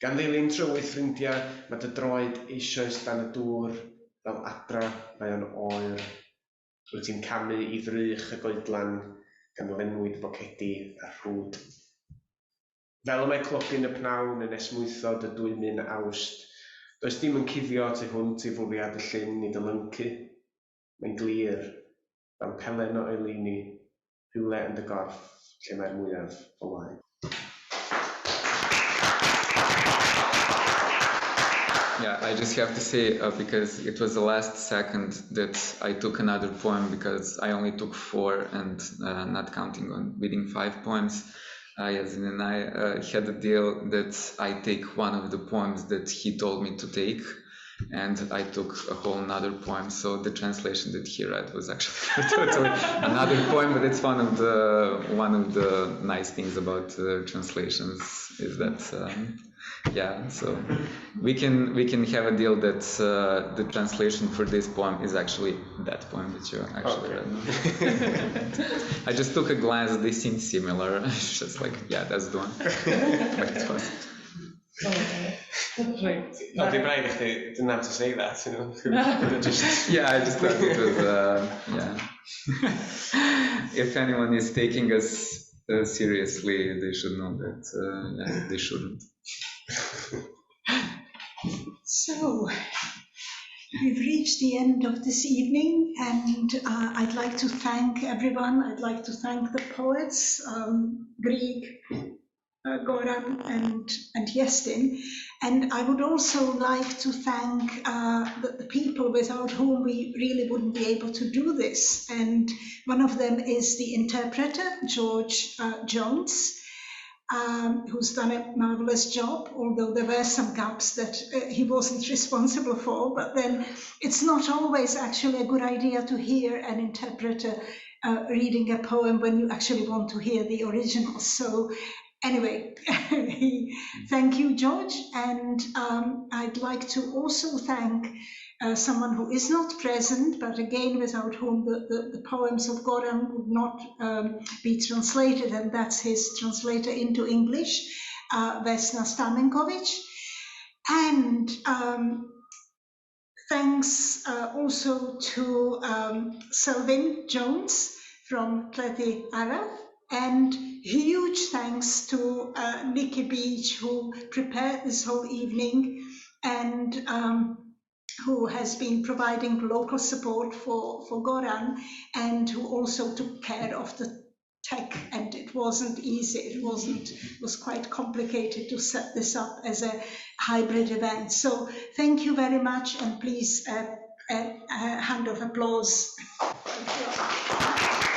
Gan ddilyn trywydd ffrindiau, mae dy droed eisoes dan y dŵr fel adra mae o'n oer. Rwy ti'n camu i ddrych y goedlan gan lenwyd bocedi a rhwd. Fel y mae clogyn y pnawn yn esmwythod y 2000 Awst, does dim yn cuddio tu hwnt i fwriad y llyn i dylyncu. Mae'n glir, fel pelen o elini, rhywle yn dy gorff lle mae'r mwyaf o wain. Yeah, I just have to say, because it was the last second that I took another poem, because I only took 4 and not counting on reading 5 poems. Yes, and I had a deal that I take one of the poems that he told me to take, and I took a whole another poem. So the translation that he read was actually totally another poem. But it's one of the nice things about translations is that yeah. So we can have a deal that the translation for this poem is actually that poem that you actually read. I just took a glance; they seem similar. It's just like, yeah, that's the one. But it was. Right. No, they brave if they didn't have to say that, you know. Yeah, I just thought it was, yeah. If anyone is taking us seriously, they should know that yeah, they shouldn't. So, we've reached the end of this evening, and I'd like to thank everyone. I'd like to thank the poets, Grug, Goran and Iestyn, and I would also like to thank the people without whom we really wouldn't be able to do this, and one of them is the interpreter, George Jones, who's done a marvelous job, although there were some gaps that he wasn't responsible for, but then it's not always actually a good idea to hear an interpreter reading a poem when you actually want to hear the original. So anyway, thank you, George, and I'd like to also thank someone who is not present, but again without whom the poems of Goran would not be translated, and that's his translator into English, Vesna Stamenkovic. And thanks also to Selvin Jones from Llety Arall, and huge thanks to Nikki Beach, who prepared this whole evening and who has been providing local support for Goran, and who also took care of the tech, and it wasn't easy, it was quite complicated to set this up as a hybrid event. So thank you very much, and please a hand of applause. Thank you.